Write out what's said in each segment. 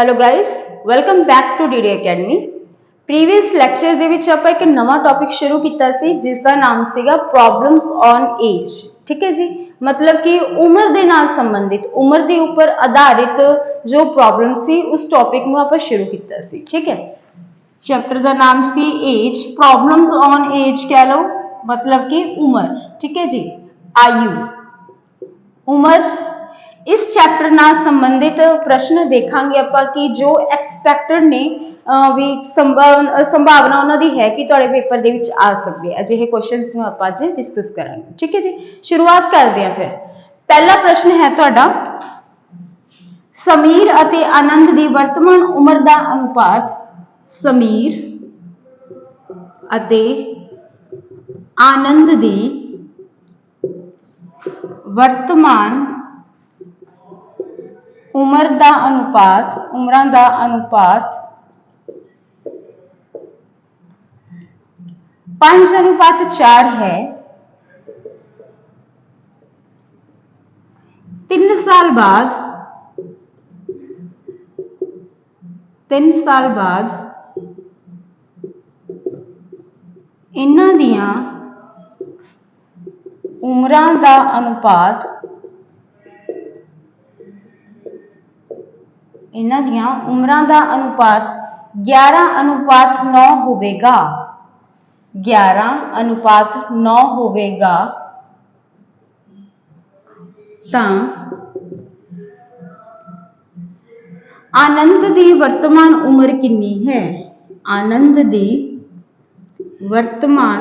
Hello guys, welcome back to DD Academy. Previous lecture ਦੇ ਵਿੱਚ ਆਪਾਂ ਇੱਕ ਨਵਾਂ ਟੌਪਿਕ ਸ਼ੁਰੂ ਕੀਤਾ ਸੀ ਜਿਸ ਦਾ ਨਾਮ ਸੀਗਾ ਪ੍ਰੋਬਲਮਸ ਔਨ ਏਜ। ठीक है जी, मतलब कि उम्र ਦੇ ਨਾਲ ਸੰਬੰਧਿਤ उम्र ਦੇ ਉੱਪਰ ਆਧਾਰਿਤ जो प्रॉब्लम सी उस टॉपिक ਨੂੰ ਆਪਾਂ ਸ਼ੁਰੂ ਕੀਤਾ ਸੀ। ठीक है, चैप्टर ਦਾ नाम सी एज, प्रॉब्लम्स ऑन एज कह लो, मतलब कि उम्र। ठीक है जी, आयु, उम्र। इस चैप्टर नाल संबंधित प्रश्न देखांगे आपां कि जो एक्सपैक्टेड ने भी संभावना उन्होंने है कि तुहाडे पेपर दे विच आ सकदे अजिहे क्वेश्चंस नूं आपां अज डिस्कस करांगे। ठीक है जी, शुरुआत करते हैं। फिर पहला प्रश्न है तुहाडा, समीर अते आनंद दी वर्तमान उम्र दा अनुपात। समीर अते आनंद दी वर्तमान उम्र दा अनुपात, उम्रां दा अनुपात 5:4 है। 3 साल बाद इन्हां दियां उम्रां दा अनुपात, इन्हां दियां उम्रां दा अनुपात 11:9 होवेगा। 11:9 होवेगा तां आनंद दी वर्तमान उम्र कितनी है? आनंद दी वर्तमान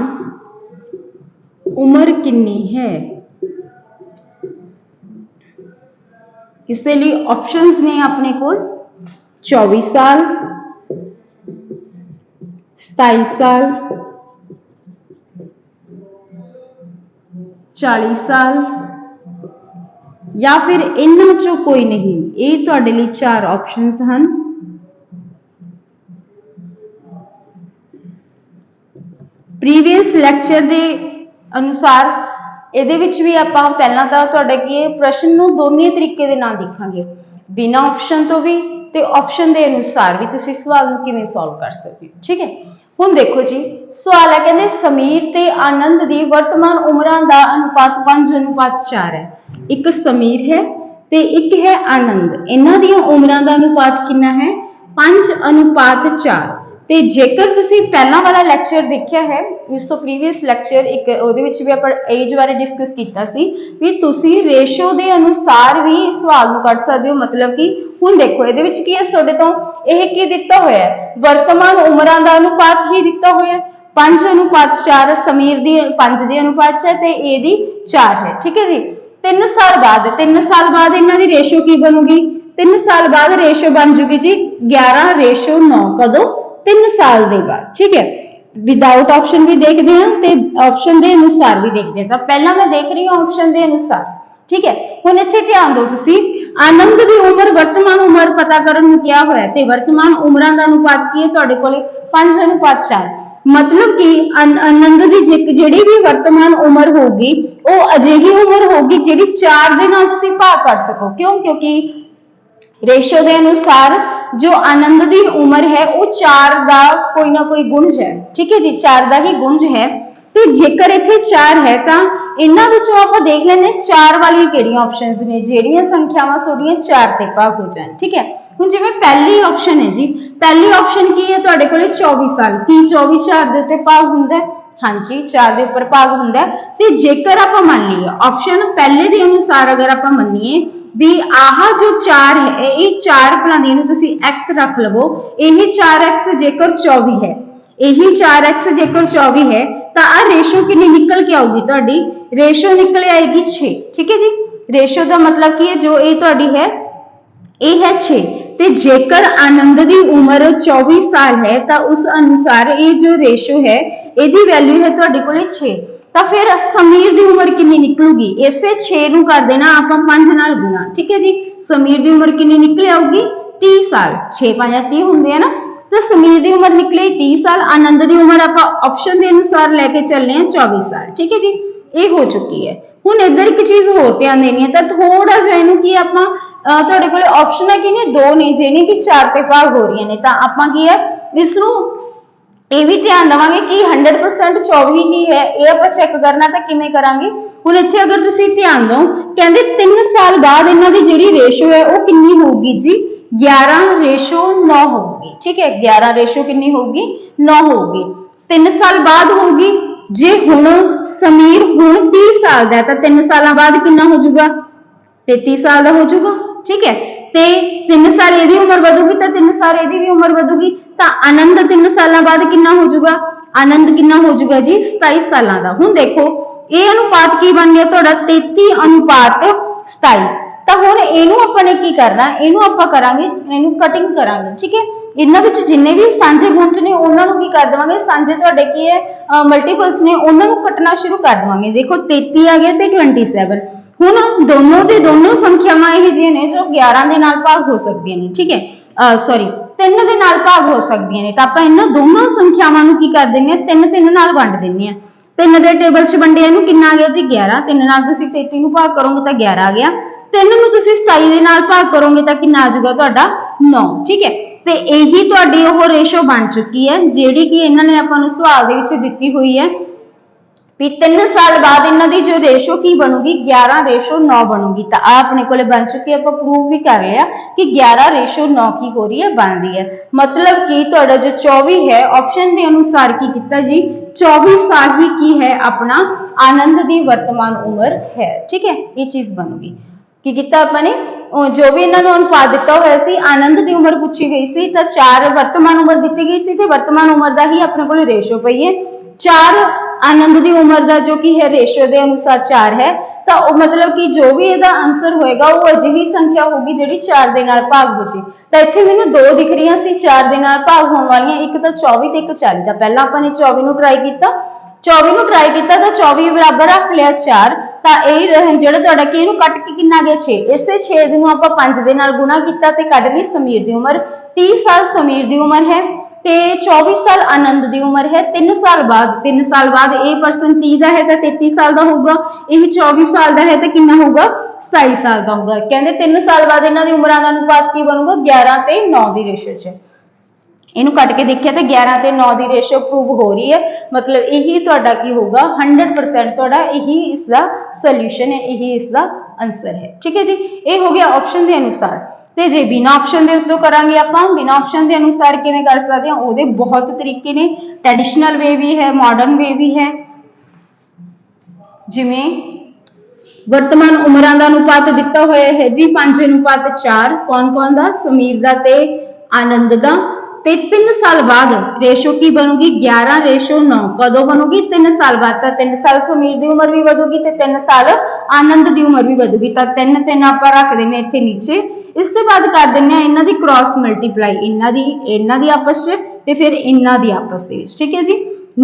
उम्र कितनी है? इसके लिए ऑप्शंस ने अपने को 24 साल, 27 साल, 40 साल या फिर इन्हां चों कोई नहीं। ये तुहाडे लिए 4 ऑप्शंस हैं। प्रीवियस लैक्चर के अनुसार ਇਹਦੇ ਵਿੱਚ ਵੀ ਆਪਾਂ ਪਹਿਲਾਂ ਤਾਂ ਤੁਹਾਡੇ ਕੀ ਪ੍ਰਸ਼ਨ ਨੂੰ ਦੋਨੇ ਤਰੀਕੇ ਦੇ ਨਾਲ ਦੇਖਾਂਗੇ, ਬਿਨਾਂ ਆਪਸ਼ਨ ਤੋਂ ਵੀ ਤੇ ਆਪਸ਼ਨ ਦੇ ਅਨੁਸਾਰ ਵੀ ਤੁਸੀਂ ਸਵਾਲ ਨੂੰ ਕਿਵੇਂ ਸੋਲਵ ਕਰ ਸਕਦੇ ਹੋ। ਠੀਕ ਹੈ, ਹੁਣ ਦੇਖੋ ਜੀ, ਸਵਾਲ ਹੈ ਕਹਿੰਦੇ ਸਮੀਰ ਤੇ ਆਨੰਦ ਦੀ ਵਰਤਮਾਨ ਉਮਰਾਂ ਦਾ ਅਨੁਪਾਤ 5:4 ਹੈ। ਇੱਕ ਸਮੀਰ ਹੈ ਤੇ ਇੱਕ ਹੈ ਆਨੰਦ, ਇਹਨਾਂ ਦੀਆਂ ਉਮਰਾਂ ਦਾ ਅਨੁਪਾਤ ਕਿੰਨਾ ਹੈ? 5:4। ਤੇ ਜੇਕਰ ਤੁਸੀਂ ਪਹਿਲਾਂ ਵਾਲਾ ਲੈਕਚਰ ਦੇਖਿਆ ਹੈ, ਇਸ ਤੋਂ ਪ੍ਰੀਵੀਅਸ ਲੈਕਚਰ ਇੱਕ ਉਹਦੇ ਵਿੱਚ ਵੀ ਆਪਾਂ ਏਜ ਬਾਰੇ ਡਿਸਕਸ ਕੀਤਾ ਸੀ ਵੀ ਤੁਸੀਂ ਰੇਸ਼ੋ ਦੇ ਅਨੁਸਾਰ ਵੀ ਇਸ ਸਵਾਲ ਨੂੰ ਕੱਢ ਸਕਦੇ ਹੋ। ਮਤਲਬ ਕਿ ਹੁਣ ਦੇਖੋ ਇਹਦੇ ਵਿੱਚ ਕੀ ਹੈ, ਤੁਹਾਡੇ ਤੋਂ ਇਹ ਕੀ ਦਿੱਤਾ ਹੋਇਆ ਹੈ? ਵਰਤਮਾਨ ਉਮਰਾਂ ਦਾ ਅਨੁਪਾਤ ਹੀ ਦਿੱਤਾ ਹੋਇਆ ਹੈ। 5:4 ਸਮੀਰ ਦੀ 5 ਦੇ ਅਨੁਪਾਤ 'ਚ ਹੈ ਤੇ A ਦੀ 4 ਹੈ। ਠੀਕ ਹੈ ਜੀ, 3 ਸਾਲ ਬਾਅਦ ਇਹਨਾਂ ਦੀ ਰੇਸ਼ੋ ਕੀ ਬਣੂਗੀ? 3 ਸਾਲ ਬਾਅਦ ਰੇਸ਼ੋ ਬਣ ਜੂਗੀ ਜੀ 11:9। ਕਦੋਂ? 3 ਸਾਲ ਦੇ ਬਾਅਦ। ठीक है, विदाउट ऑप्शन भी देखते हैं ते ऑप्शन के अनुसार भी देखते हैं। तो पहला मैं देख रही हूँ ऑप्शन के अनुसार। ठीक है, हुण इत्थे ध्यान दो तुसी, आनंद की उम्र वर्तमान उम्र पता करन नूं क्या होया ते वर्तमान उम्रां दा अनुपात की है तुहाडे कोले 5:4। मतलब कि आनंद की जिहड़ी भी वर्तमान उम्र होगी वो अजिही उम्र होगी जिहड़ी 4 दे नाल तुसी भाग कर सको। क्यों? क्योंकि रेशो के अनुसार जो आनंद की उम्र है वो 4 का कोई ना कोई गुंज है। ठीक है जी, 4 का ही गुंज है। तो जेकर इत्थे 4 है तो इन्हां विचों आपां देख लैंदे 4 वाली किहड़ियां ऑप्शनस ने जिहड़ियां संख्यावां तुहाडीआं 4 ते भाग हो जाण। ठीक है, हुण जिवें पहली ऑप्शन है जी, पहली ऑप्शन की है तुहाडे कोले 24 साल। की 24 4 दे उत्ते भाग हुंदा है? हाँ जी, 4 के उपर भाग हुंदा है। ते जेकर आपां मान लईए ऑप्शन पहले के अनुसार अगर आपां मन्नीए भी आह जो 4 है ये 4 बनाने तुसी x रख लवो, यही 4x जेकर 24 है, यही 4x जेकर 24 है तो आ रेशो कितनी निकल के आऊगी? तुहाडी रेशो निकल आएगी 6। ठीक है जी, रेशो का मतलब की है जो ये तुहाडी है ये है 6। ते जेकर आनंद की उम्र 24 साल है तो उस अनुसार ये जो रेशो है यदी वैल्यू है तुहाडे कोले 6। तो फिर समीर की उम्र कितनी निकलूगी? इसे 6 नूं कर देना आपां 5 नाल गुणा। ठीक है जी, समीर की उम्र कितनी निकल आऊगी? 30 साल। 6 5 30 होंगे है ना, तो समीर की उम्र निकले 30 साल। आनंद की उम्र आप ऑप्शन के अनुसार लेके चलने 24 साल। ठीक है जी, ये हो चुकी है। ਹੁਣ इधर एक चीज होर ध्यान देनी है, तो थोड़ा जिहा इहनूं की आपां तुहाडे कोले ऑप्शन है कि ने दो ने जिहड़ियां कि 4 ते भाग हो रही ने, तो आपां की है इसनूं ये भी ध्यान देवांगे कि 100% 24 ही है, ये आप चेक करना तो किवें करांगे। हुण इत्थे अगर तुसीं ध्यान दो कहंदे 3 साल बाद इन्हां दी जिहड़ी रेशो है वो कितनी होगी जी 11:9 होगी। ठीक है, 11 रेशो कितनी होगी 9 होगी, 3 साल बाद होगी। जे हुण समीर हुण 30 साल दा है तो 3 साल बाद कितना हो जाऊगा 33 साल का हो जाऊगा। ठीक है, ते 3 साल इहदी उम्र वधूगी तो 3 साल इहदी भी उम्र वधूगी, तो आनंद 3 साल बाद कितना हो जाऊगा, आनंद कितना हो जाऊगा जी 27 साल का। हुण देखो ये अनुपात की बन गया तुहाडा 33 अनुपात 27। तो हुण इहनूं आपां ने की करना, इहनूं आपां करांगे, इहनूं कटिंग करांगे। ठीक है, इन्हां विच जिन्ने भी सांझे गुण ने उन्हां नूं की कर देवांगे, सांझे तुहाडे की है मल्टीपल्स ने उन्हां नूं कटना शुरू कर देवांगे। देखो 33 आ गया ते 27, हुण दोनों दे दोनों संख्यावां इह जिहियां ने जो 11 दे नाल भाग हो सकदियां ने। ठीक है, सॉरी 3 दे नाल भाग हो सकदियां ने, तो आपां इन्हां दोनों संख्यावां नूं की कर दिंदे हां 3 नाल वंड दिंदे हां। 3 दे टेबल च वंडिਆ इहनूं कितना आ गया जी 11, 3 नाल तुसीं 33 नूं भाग करोगे तो 11 आ गया, 3 नूं तुसीं 27 दे नाल भाग करोगे तो कितना आ जाऊगा तुहाडा 9। ठीक है, ते यही तुहाडी ओह रेशो बन चुकी है जिहड़ी कि इन्हां ने आपां नूं सवाल दे विच दित्ती हुई है भी 3 साल बाद इन्हां दी जो रेशो की बनूगी 11:9 बनूगी। तो अपने को बन चुकी है, आप प्रूव भी कर लिया कि 11:9 की हो रही है बन रही है। मतलब कि तुहाडा जो 24 है ऑप्शन के अनुसार की किया जी 24 साल ही की है अपना आनंद की वर्तमान उम्र है। ठीक है, ये चीज बनूगी कि किता अपने जो भी इन्होंने अनुपात दिता हुआ सी आनंद की उम्र पूछी गई सी तो 4 वर्तमान उम्र दी गई सी, वर्तमान उम्र का ही अपने को रेशो पई है 4, आनंद की उम्र का जो कि है रेशो के अनुसार 4 है, तो मतलब कि जो भी इसका आंसर होएगा वो अजिही संख्या होगी जिहड़ी 4 दे नाल भाग हो जाए। तो इत्थे मैनूं 2 दिख रही सी 4 दे नाल भाग होने वाली, एक तो 24 ते एक 40 का। पहला आपने 24 नूं ट्राई किया, 24 नूं ट्राई किया तो 24 बराबर रख लिया 4, तो यह जो तुहाडा कि इहनूं कट के कितना गया 6, इसे 6 नूं आपां 5 दे नाल गुणा किया तो कढ लई समीर की उम्र। 30 साल समीर की उम्र है ते 24 साल आनंद की उम्र है। 3 साल बाद ए परसन 30 का है तो 33 साल का होगा, यह 24 साल का है तो कितना होगा 27 साल का होगा। कहते 3 साल बाद इन्हां दी उम्रां दा अनुपात की बनूगा 11 ते 9 की रेशो च। इनू कट के देखिए तो 11 ते 9 की रेशो प्रूव हो रही है, मतलब यही तुहाडा की होगा 100% तुहाडा यही इसका सोल्यूशन है, यही इसका आंसर है। ठीक है जी, ये हो गया ऑप्शन के अनुसार। ते जे बिना ऑप्शन के उत्तों करांगे आपां बिना ऑप्शन के अनुसार किवें कर सकते हैं, ਉਹਦੇ बहुत तरीके ने, ट्रेडिशनल वे भी है मॉडर्न वे भी है। जिवें वर्तमान उम्रां का अनुपात दिता होया है जी 5:4, कौन कौन दा समीर दा ते आनंद दा। ते 3 साल बाद रेशो की बनूगी 11:9, कदों बनूगी 3 साल बाद, तो 3 साल समीर की उम्र भी वधूगी ते 3 साल आनंद की उम्र भी वधूगी, तो 3 आपां रख देने इत्थे नीचे। इसके बाद कर देने इन्हां दी क्रॉस मल्टीप्लाई, इन्हां दी आपस च ते फिर इन्हां दी आपस दे विच। ठीक है जी,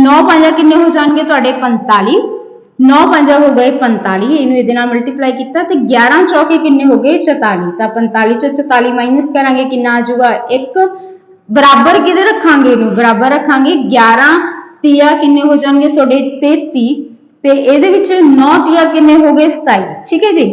9 5 किन्ने हो जाणगे तुहाडे 45, 9 5 हो गए 45, इनू इहदे नाल मल्टीप्लाई किया तो 11 चौके किन्ने हो गए 44, तो 45 चो 44 माइनस करांगे किन्ना आ जाऊगा 1, बराबर किहदे रखांगे इनू बराबर रखांगे 11 तिया किन्ने हो जाणगे तुहाडे 33 ते इहदे विच 9 तिया किन्ने हो गए 27। ठीक है जी,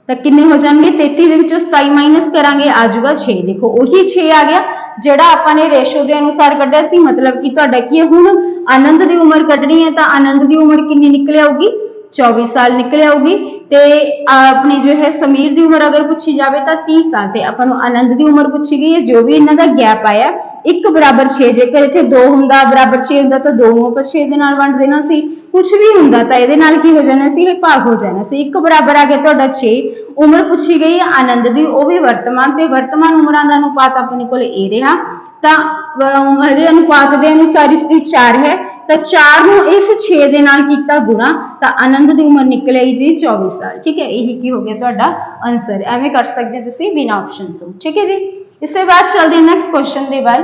तो किन्ने हो जाएंगे 33 दे विचों 27 माइनस करांगे आ जाऊगा 6। देखो वही 6 आ गया जिहड़ा आपने रेशो के अनुसार कढ़िया सी, मतलब कि तुहाडा की हुण आनंद की उम्र कढ़नी है तो आनंद की उम्र कितनी निकल आऊगी 24 साल निकल आऊगी। ते अपनी जो है समीर की उम्र अगर पूछी जाए तो 30 साल, ते अपन आनंद की उम्र पूछी गई है, जो भी इन्हां दा गैप आया 1 बराबर 6, जेकर इत्थे 2 हुंदा बराबर 6 हुंदा तो 2 नूं आपां 6 दे नाल वंड देना सी, कुछ भी हुंदा तो इहदे नाल की हो जाना सी भाग हो जाना सी। 1 बराबर आ गया तुहाडा 6, उम्र पूछी गई है आनंद की वो भी वर्तमान, ते वर्तमान उम्रां दा अनुपात अपने कोल ए रहा, तो अनुपात के अनुसार इसकी 4 है, तो 4 नूं इस 6 दे नाल कीता गुणा तो आनंद की उम्र निकल आई जी 24 साल। ठीक है, यही की हो गया तुहाडा आंसर, एवें कर सकते हो तुसीं बिना ऑप्शन तो। ठीक है जी, इसके बाद चलते हैं नैक्सट क्वेश्चन के वाल।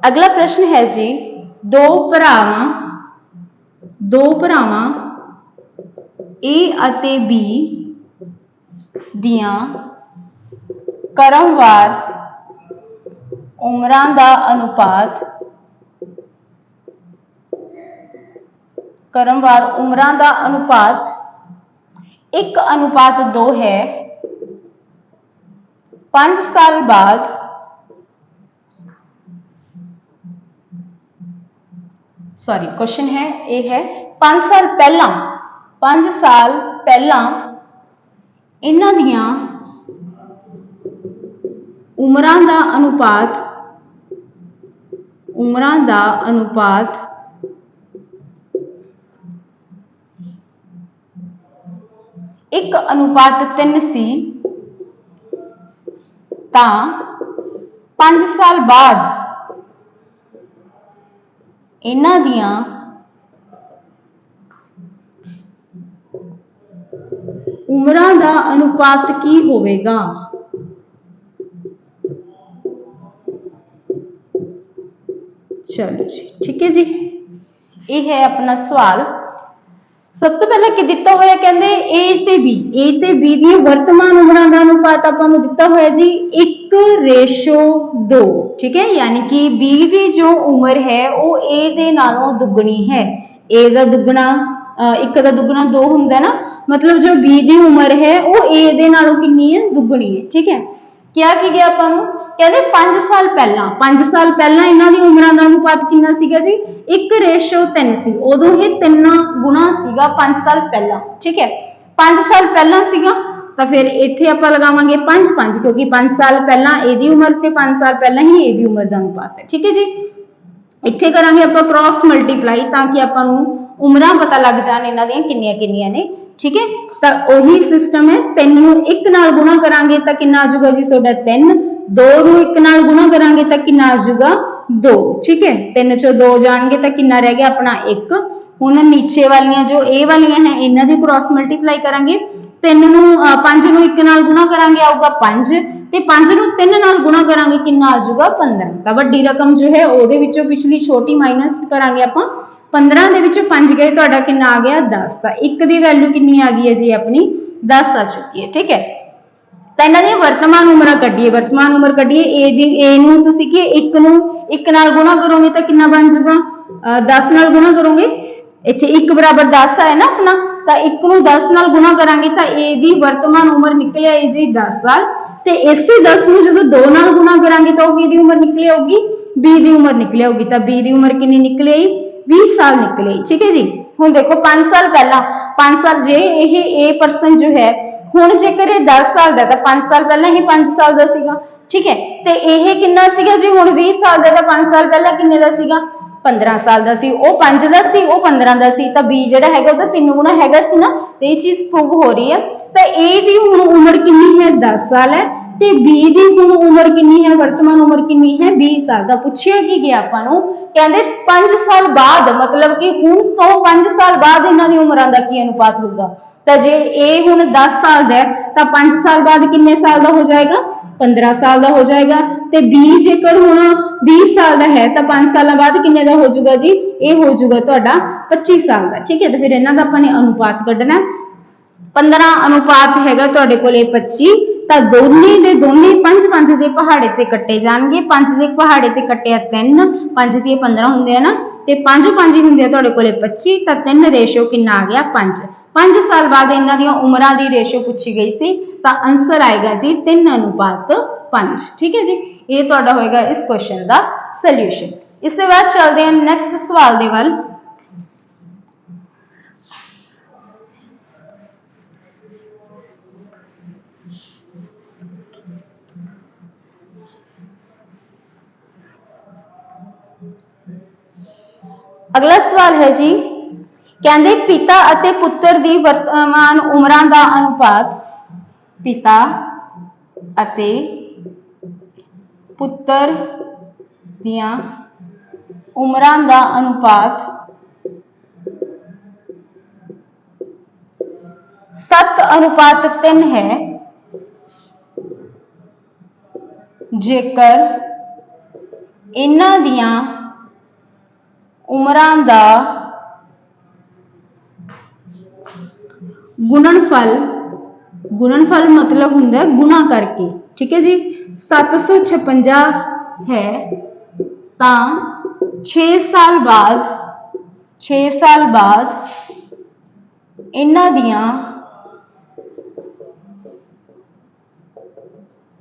अगला प्रश्न है जी, दो भरावां A ਅਤੇ B ਦੀਆਂ ਕਰਮਵਾਰ ਉਮਰਾਂ ਦਾ ਅਨੁਪਾਤ ਕਰਮਵਾਰ ਉਮਰਾਂ ਦਾ ਅਨੁਪਾਤ 1:2 है। 5 साल बाद क्वेश्चन है ये है 5 साल पहला 5 साल पहला इन्हां दियां उमरां दा अनुपात 1:3 सी तां 5 साल बाद इन्हां दियां उमरां दा अनुपात की होवेगा। चलो जी ठीक है जी, ये है अपना सवाल। सब तो पहले की दिता होया कहंदे ए ते बी दी वर्तमान उमरां दा अनुपात आपां नूं दिता होया जी 1:2, ठीक है, यानी कि बी दी जो उम्र है वो ए दे नालों दुगनी है। ए दा दुगना 1 दा दुगना 2 हुंदा ना, मतलब जो बी दी उम्र है वो ए दे नालों कितनी है, दुगनी है, ठीक है। क्या की गया आपां नूं कहंदे 5 साल पहला इन्हां दी उमरां दा अनुपात कितना सीगा जी 1:3 सी, उदों ये 3 गुना सीगा 5 साल पहला, ठीक है। 5 साल पहला सीगा तो फिर इत्थे आपां लगावांगे 5, क्योंकि 5 साल पहला एदी उम्र ते 5 साल पहला ही एदी उम्र दा अनुपात है, ठीक है जी। इत्थे करांगे आपां क्रॉस मल्टीप्लाई ताकि आपां नूं उमरां पता लग जाण इन्हां दियां किन्नियां ने, ठीक है। तो वही सिस्टम है, 3 नूं 1 नाल गुणा करांगे तो कितना आ जाऊगा जी तुहाडा 3, 2 नूं 1 नाल गुणा करांगे तो कितना आ जाऊगा 2, ठीक है। 3 चों 2 जाणगे तो कितना रह गया अपना 1। हुण नीचे वालियां जो ए वालियां है इन्हां दी क्रॉस मल्टीप्लाई करांगे, 3 नूं 5 नूं 1 नाल गुणा करांगे आऊगा 5 ते 5 नूं 3 नाल गुणा करांगे कितना आ जाऊगा 15। तो वड्डी रकम जो है ओहदे विचों पिछली छोटी माइनस करांगे आपां, 15 दे विचों 5 गए तुहाडा कितना आ गया 10। तो 1 दी वैल्यू कितनी आ गई है जी अपनी 10 आ चुकी है, ठीक है। तो इन्हां दी वर्तमान उम्र कड्ढीए ए नूं तुसीं कि 1 नूं 1 नाल गुणा करोगे तो कितना बन जाऊगा 10 नाल गुणा करोगे, इत्थे 1 बराबर 10 आया ना अपना, तो 1 नूं 10 नाल गुणा करांगे तो ए दी वर्तमान उम्र निकल आई जी 10 साल। ते इसे 10 नूं जदों 2 नाल गुणा करांगे तो किहदी उम्र निकल आऊगी बी दी उम्र निकल आऊगी। तो बी दी उम्र कितनी निकल आई 20 साल निकल आई, ठीक है जी। हुण देखो 5 साल पहला 5 साल जे ये ए परसन जो है हुण जेकर ये 10 साल दा तो 5 साल पहला ही 5 साल दा सीगा, ठीक है। ते ये कितना सीगा जी हुण 20 साल दा, 5 साल पहला किन्ने दा सीगा 15 साल दा सी, वो 5 दा सी, वो 15 दा सी, तो बी जिहड़ा हैगा ओहदा 3 गुना हैगा सी ना, तो ये चीज प्रूव हो रही है। तो ए दी हुण उम्र कितनी है 10 साल है, ते बी दी हुण उम्र कितनी है, वर्तमान उम्र कितनी है 20 साल। दा पुछिया की गया आपां नूं कहंदे 5 साल बाद, मतलब कि हुण तो 5 साल बाद इन्हां दी उमरां दा की अनुपात होगा। तो जे ए हुण 10 साल दा तो 5 साल बाद कितने साल दा हो जाएगा 15 साल दा हो जाएगा। ते बी जेकर हुण 20 साल दा है तो 5 साल बाद कितने दा हो जाऊगा जी, ये हो जाऊगा तुहाडा 25 साल दा, ठीक है। तो फिर इन्हां दा आपां ने अनुपात कढना 15 अनुपात हैगा तुहाडे कोले 25, तो दोने दे दोने 5 दे पहाड़े ते कट्टे जाणगे, 5 दे पहाड़े ते कट्टिया 3, 5 दी 15 हुंदे आ ना, ते 5 हुंदे आ तुहाडे कोले 25, तो 3 रेशो कितना आ गया 5। 5 साल बाद इन्हां दियां उमरां दी रेशो पूछी गई सी, तो आंसर आएगा जी 3:5, ठीक है जी। ये तुहाडा होएगा इस क्वेश्चन दा सॉल्यूशन। इसके बाद चलते हैं नेक्स्ट सवाल दे वल। अगला सवाल है जी कहंदे पिता अते पुत्र दी वर्तमान उमरां दा अनुपात, पिता अते पुत्र दियां उमरां दा अनुपात 7:3 है जेकर इन्हां दियां उमरां दा गुणनफल, गुणनफल मतलब हुंदा है गुणा करके, ठीक है जी। 756 है तां 6 साल बाद, 6 साल बाद इन्हां दियां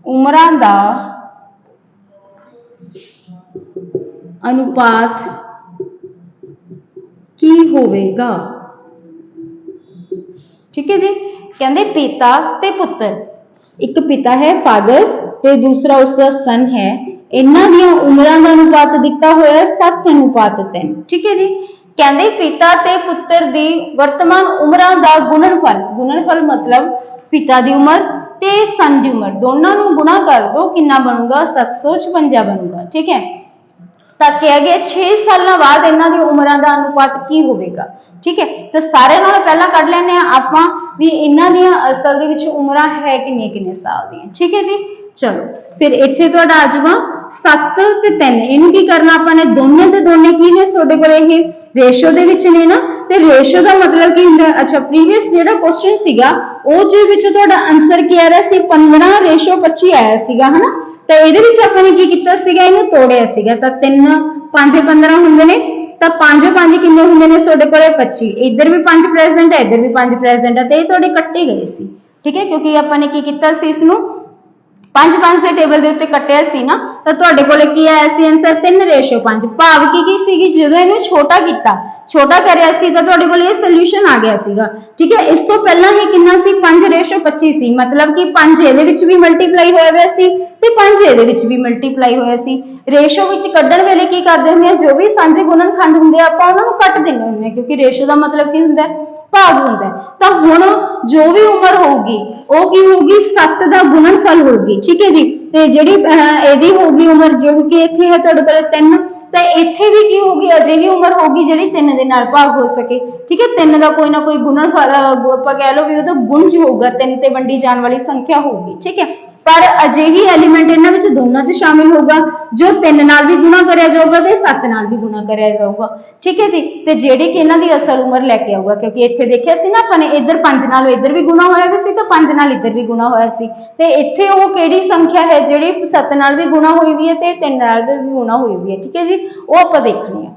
उमरां दा अनुपात की होवेगा, ठीक है जी। कहते पिता ते पुत्र, एक पिता है फादर ते दूसरा उसका सन है, इन्हां दियां उमरां दा अनुपात दिता होया 7:3, ठीक है जी। कहते पिता ते पुत्र दी वर्तमान उमरां दा गुणनफल, गुणनफल मतलब पिता दी उमर ते सन दी उमर दोनों नूं गुणा कर दो, कितना बनूगा 756 बनूगा, ठीक है। ਤਾਂ ਕਿਹਾ ਗਿਆ 6 ਸਾਲਾਂ ਬਾਅਦ ਇਹਨਾਂ ਦੀ ਉਮਰਾਂ ਦਾ ਅਨੁਪਾਤ ਕੀ ਹੋਵੇਗਾ, ਠੀਕ ਹੈ। ਤਾਂ ਸਾਰਿਆਂ ਨਾਲੋਂ ਪਹਿਲਾਂ ਕੱਢ ਲੈਣੇ ਆ ਆਪਾਂ ਵੀ ਇਹਨਾਂ ਦੀਆਂ ਅਸਲ ਦੇ ਵਿੱਚ ਉਮਰਾਂ ਹੈ ਕਿੰਨੇ ਕਿੰਨੇ ਸਾਲ ਦੀਆਂ, ਠੀਕ ਹੈ ਜੀ। ਚਲੋ ਫਿਰ ਇੱਥੇ ਤੁਹਾਡਾ ਆ ਜਾਊਗਾ 7 ਤੇ 3, ਇਹਨੂੰ ਕੀ ਕਰਨਾ ਆਪਾਂ ਨੇ, ਦੋਨੇ ਤੇ ਦੋਨੇ ਕੀ ਨੇ ਤੁਹਾਡੇ ਕੋਲ, ਇਹ ਰੇਸ਼ੋ ਦੇ ਵਿੱਚ ਨੇ ਨਾ, ਤੇ ਰੇਸ਼ੋ ਦਾ ਮਤਲਬ ਕੀ ਹੁੰਦਾ। ਅੱਛਾ ਪ੍ਰੀਵੀਅਸ ਜਿਹੜਾ ਕੁਐਸਚਨ ਸੀਗਾ ਉਹ ਦੇ ਵਿੱਚ ਤੁਹਾਡਾ ਆਨਸਰ ਕੀ ਆ ਰਿਹਾ ਸੀ, 15:25 ਆਇਆ ਸੀਗਾ, ਹਨਾ। ਤਾਂ ਇਹਦੇ ਵਿੱਚ ਆਪਾਂ ਨੇ ਕੀ ਕੀਤਾ ਸੀਗਾ, ਇਹਨੂੰ ਤੋੜਿਆ ਸੀਗਾ। ਤਾਂ 3 5 15 ਹੁੰਦੇ ਨੇ, ਤਾਂ 5 5 ਕਿੰਨੇ ਹੁੰਦੇ ਨੇ ਤੁਹਾਡੇ ਕੋਲੇ 25, ਇੱਧਰ ਵੀ 5 ਪ੍ਰੈਜ਼ੈਂਟ ਹੈ, ਇੱਧਰ ਵੀ 5 ਪ੍ਰੈਜ਼ੈਂਟ ਹੈ, ਤੇ ਇਹ ਤੁਹਾਡੇ ਕੱਟੇ ਗਏ ਸੀ, ਠੀਕ ਹੈ। ਕਿਉਂਕਿ ਆਪਾਂ ਨੇ ਕੀ ਕੀਤਾ ਸੀ, ਇਸ ਨੂੰ 5 5 ਦੇ ਟੇਬਲ ਦੇ ਉੱਤੇ ਕੱਟਿਆ ਸੀ ਨਾ, ਤਾਂ ਤੁਹਾਡੇ ਕੋਲੇ ਕੀ ਆਇਆ ਸੀ ਆਨਸਰ 3:5। ਭਾਵ ਕੀ ਸੀਗੀ, ਜਦੋਂ ਇਹਨੂੰ ਛੋਟਾ ਕੀਤਾ, ਛੋਟਾ ਕਰਿਆ ਸੀ ਤਾਂ ਤੁਹਾਡੇ ਕੋਲ ਇਹ ਸੋਲੂਸ਼ਨ ਆ ਗਿਆ ਸੀਗਾ, ਠੀਕ ਹੈ। ਇਸ ਤੋਂ ਪਹਿਲਾਂ ਹੀ ਕਿੰਨਾ ਸੀ 5:25 ਸੀ, ਮਤਲਬ ਕਿ 5 ਇਹਦੇ ਵਿੱਚ ਵੀ ਮਲਟੀਪਲਾਈ ਹੋਇਆ ਹੋਇਆ ਸੀ ਤੇ 5 ਇਹਦੇ ਵਿੱਚ ਵੀ ਮਲਟੀਪਲਾਈ ਹੋਇਆ ਸੀ। ਰੇਸ਼ੋ ਵਿੱਚ ਕੱਢਣ ਵੇਲੇ ਕੀ ਕਰਦੇ ਹੁੰਦੇ ਆ, ਜੋ ਵੀ ਸਾਂਝੇ ਗੁਣਨਖੰਡ ਹੁੰਦੇ ਆ ਆਪਾਂ ਉਹਨਾਂ ਨੂੰ ਕੱਟ ਦਿੰਦੇ ਹੁੰਦੇ ਆ, ਕਿਉਂਕਿ ਰੇਸ਼ੋ ਦਾ ਮਤਲਬ ਕੀ ਹੁੰਦਾ ਹੈ, ਭਾਗ ਹੁੰਦਾ ਹੈ। ਤਾਂ ਹੁਣ ਜੋ ਵੀ ਉਮਰ ਹੋਊਗੀ ਉਹ ਕੀ ਹੋਊਗੀ, 7 ਦਾ ਗੁਣਨਫਲ ਹੋਊਗੀ, ਠੀਕ ਹੈ ਜੀ। ਤੇ ਜਿਹੜੀ ਇਹਦੀ ਹੋਊਗੀ ਉਮਰ, ਜੋ ਕਿ ਇੱਥੇ ਹੈ ਤੁਹਾਡੇ ਕੋਲ 3, ਤਾਂ ਇੱਥੇ ਵੀ ਕੀ ਹੋਊਗੀ, ਅਜਿਹੀ ਉਮਰ ਹੋਊਗੀ ਜਿਹੜੀ 3 ਦੇ ਨਾਲ ਭਾਗ ਹੋ ਸਕੇ, ਠੀਕ ਹੈ। 3 ਦਾ ਕੋਈ ਨਾ ਕੋਈ ਗੁਣਨਫਲ ਆਪਾਂ ਕਹਿ ਲਓ ਵੀ ਉਹਦਾ ਗੁਣਜ ਹੋਊਗਾ, 3 ਤੇ ਵੰਡੀ ਜਾਣ ਵਾਲੀ ਸੰਖਿਆ ਹੋਊਗੀ, ਠੀਕ ਹੈ। ਪਰ ਅਜਿਹੀ ਐਲੀਮੈਂਟ ਇਹਨਾਂ ਵਿੱਚ ਦੋਨਾਂ 'ਚ ਸ਼ਾਮਿਲ ਹੋਊਗਾ ਜੋ 3 ਨਾਲ ਵੀ ਗੁਣਾ ਕਰਿਆ ਜਾਊਗਾ ਤੇ 7 ਨਾਲ ਵੀ ਗੁਣਾ ਕਰਿਆ ਜਾਊਗਾ, ਠੀਕ ਹੈ ਜੀ। ਤੇ ਜਿਹੜੀ ਕਿ ਇਹਨਾਂ ਦੀ ਅਸਲ ਉਮਰ ਲੈ ਕੇ ਆਊਗਾ, ਕਿਉਂਕਿ ਇੱਥੇ ਦੇਖਿਆ ਸੀ ਨਾ ਆਪਾਂ ਨੇ, ਇੱਧਰ 5 ਨਾਲ ਇੱਧਰ ਵੀ ਗੁਣਾ ਹੋਇਆ ਸੀ ਤੇ 5 ਨਾਲ ਇੱਧਰ ਵੀ ਗੁਣਾ ਹੋਇਆ ਸੀ, ਤੇ ਇੱਥੇ ਉਹ ਕਿਹੜੀ ਸੰਖਿਆ ਹੈ ਜਿਹੜੀ 7 ਨਾਲ ਵੀ ਗੁਣਾ ਹੋਈ ਵੀ ਹੈ ਤੇ 3 ਨਾਲ ਵੀ ਗੁਣਾ ਹੋਈ ਵੀ ਹੈ, ਠੀਕ ਹੈ ਜੀ। ਉਹ ਆਪਾਂ ਦੇਖਣੀ ਹੈ।